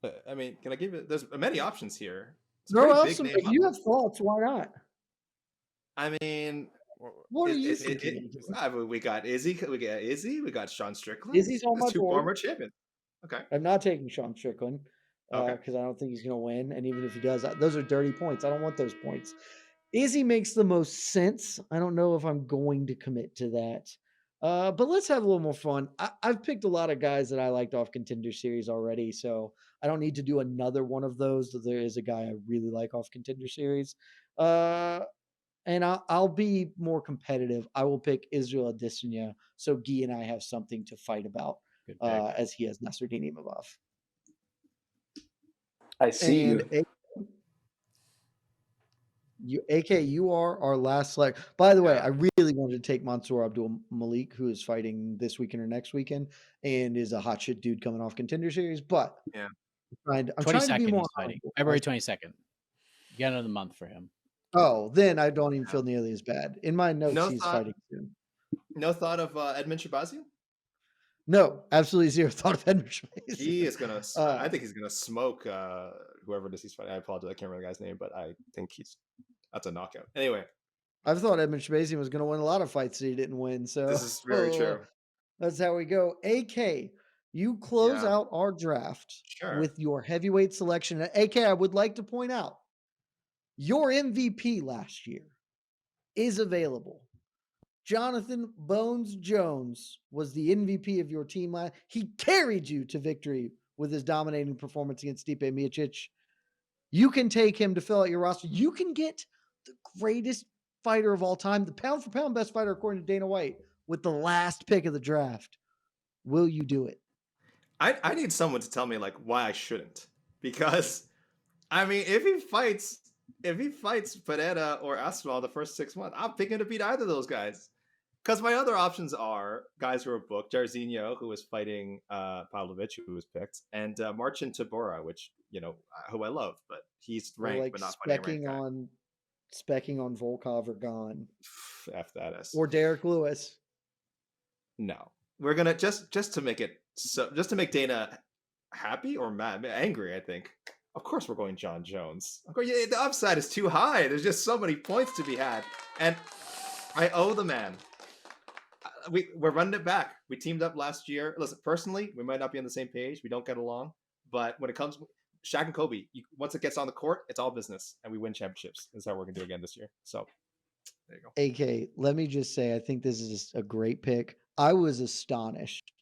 of? I mean, can I give you? There's many options here. It's Throw pretty out big some. name If you have options. thoughts, why not? I mean, What are you it- thinking? we got Izzy. We got Izzy. We got Sean Strickland. Izzy's on There's my 2 board. former champions. Okay. I'm not taking Sean Strickland Okay. because I don't think he's going to win. And even if he does, those are dirty points. I don't want those points. Izzy makes the most sense. I don't know if I'm going to commit to that. But let's have a little more fun. I've picked a lot of guys that I liked off Contender Series already, so I don't need to do another one of those. There is a guy I really like off Contender Series. And I'll be more competitive. I will pick Israel Adesanya, so Guy and I have something to fight about Good pick. as he has Nasruddin Imavov. I see And you. AK, you are our last select. By the way, Yeah. I really wanted to take Mansour Abdul Malik, who is fighting this weekend or next weekend, and is a hot shit dude coming off Contender Series. But Yeah. I'm trying to 22nd be more he's fighting. honorable. February 22nd. You got another month for him. Oh, then I don't even feel nearly as bad. In my notes, No he's thought- fighting soon. No thought of Edmund Shabazian? No, absolutely zero thought of Edmund Shabazian. He is gonna. Uh, I think he's gonna smoke whoever it is he's fighting. I apologize. I can't remember the guy's name, but I think that's a knockout. Anyway, I've thought Edmund Shabazian was going to win a lot of fights that he didn't win. So this is very true. That's how we go. AK, you close Yeah. out our draft Sure. with your heavyweight selection. And AK, I would like to point out your MVP last year is available. Jonathan Bones Jones was the MVP of your team last. He carried you to victory with his dominating performance against Stipe Miocic. You can take him to fill out your roster. You can get the greatest fighter of all time, the pound for pound best fighter according to Dana White, with the last pick of the draft. Will you do it? I need someone to tell me like why I shouldn't. Because I mean, if he fights Pereira or Aspinall the first 6 months, I'm picking to beat either of those guys. Because my other options are guys who are booked: Jairzinho, who was fighting Pavlovich, who was picked, and Marcin Tybura, which who I love, but he's ranked like but not fighting a ranked specking on Volkov or Gone. F that is. Or Derek Lewis. No, we're gonna just to make it just to make Dana happy or mad, angry. I think. Of course, we're going John Jones. Of course, the upside is too high. There's just so many points to be had, and I owe the man. We're running it back. We teamed up last year. Listen, personally, we might not be on the same page. We don't get along, but when it comes, Shaq and Kobe, once it gets on the court, it's all business, and we win championships. That's how we're gonna do again this year. So, there you go. AK, let me just say, I think this is a great pick. I was astonished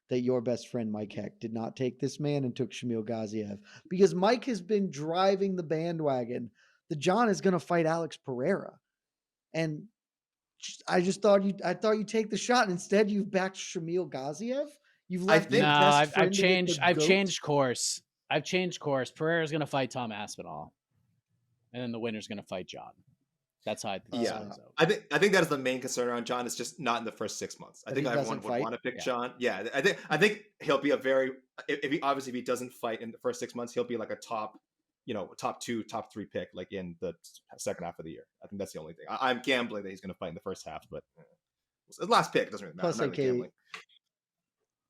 that your best friend Mike Heck did not take this man and took Shamil Gaziev, because Mike has been driving the bandwagon that John is going to fight Alex Pereira, and I thought you'd take the shot, and instead you've backed Shamil Gaziev. I've changed course. I've changed course. Pereira's going to fight Tom Aspinall, and then the winner's going to fight John. That's how I think. Yeah, I think that is the main concern around John. Is just not in the first 6 months. I think everyone would want to pick John. Yeah, I think he'll be a very if he doesn't fight in the first 6 months, he'll be like a top 2, top 3 pick like in the second half of the year. I think that's the only thing. I'm gambling that he's going to fight in the first half, but the last pick doesn't really matter.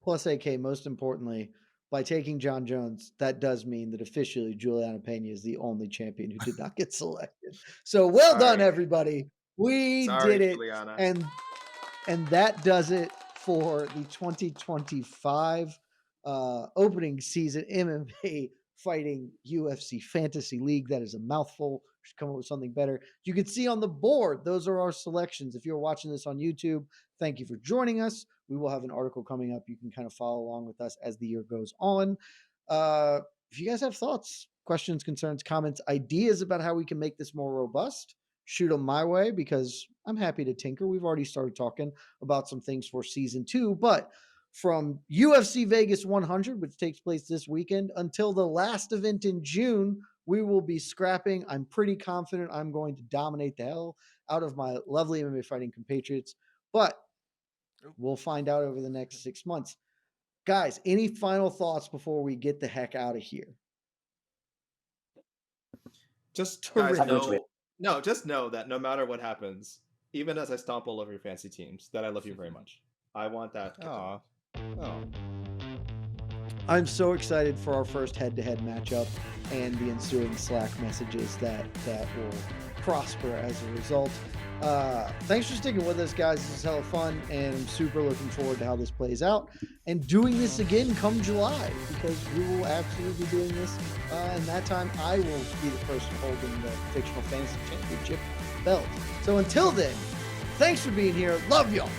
Plus AK, most importantly, by taking John Jones, that does mean that officially Juliana Pena is the only champion who did not get selected. So well done, everybody. We did it. Juliana. And that does it for the 2025 opening season MMA Fighting UFC Fantasy League. That is a mouthful. We should come up with something better. You can see on the board, those are our selections. If you're watching this on YouTube, thank you for joining us. We will have an article coming up. You can kind of follow along with us as the year goes on. If you guys have thoughts, questions, concerns, comments, ideas about how we can make this more robust, shoot them my way, because I'm happy to tinker. We've already started talking about some things for season 2, but from UFC Vegas 100, which takes place this weekend, until the last event in June, we will be scrapping. I'm pretty confident I'm going to dominate the hell out of my lovely MMA fighting compatriots, but we'll find out over the next 6 months. Guys, any final thoughts before we get the heck out of here? Just know that no matter what happens, even as I stomp all over your fantasy teams, that I love you very much. I want that. Oh. I'm so excited for our first head-to-head matchup and the ensuing Slack messages that will prosper as a result. Thanks for sticking with us, guys. This is hella fun, and I'm super looking forward to how this plays out and doing this again come July, because we will absolutely be doing this. And that time, I will be the person holding the Fictional Fantasy Championship belt. So until then, thanks for being here. Love y'all.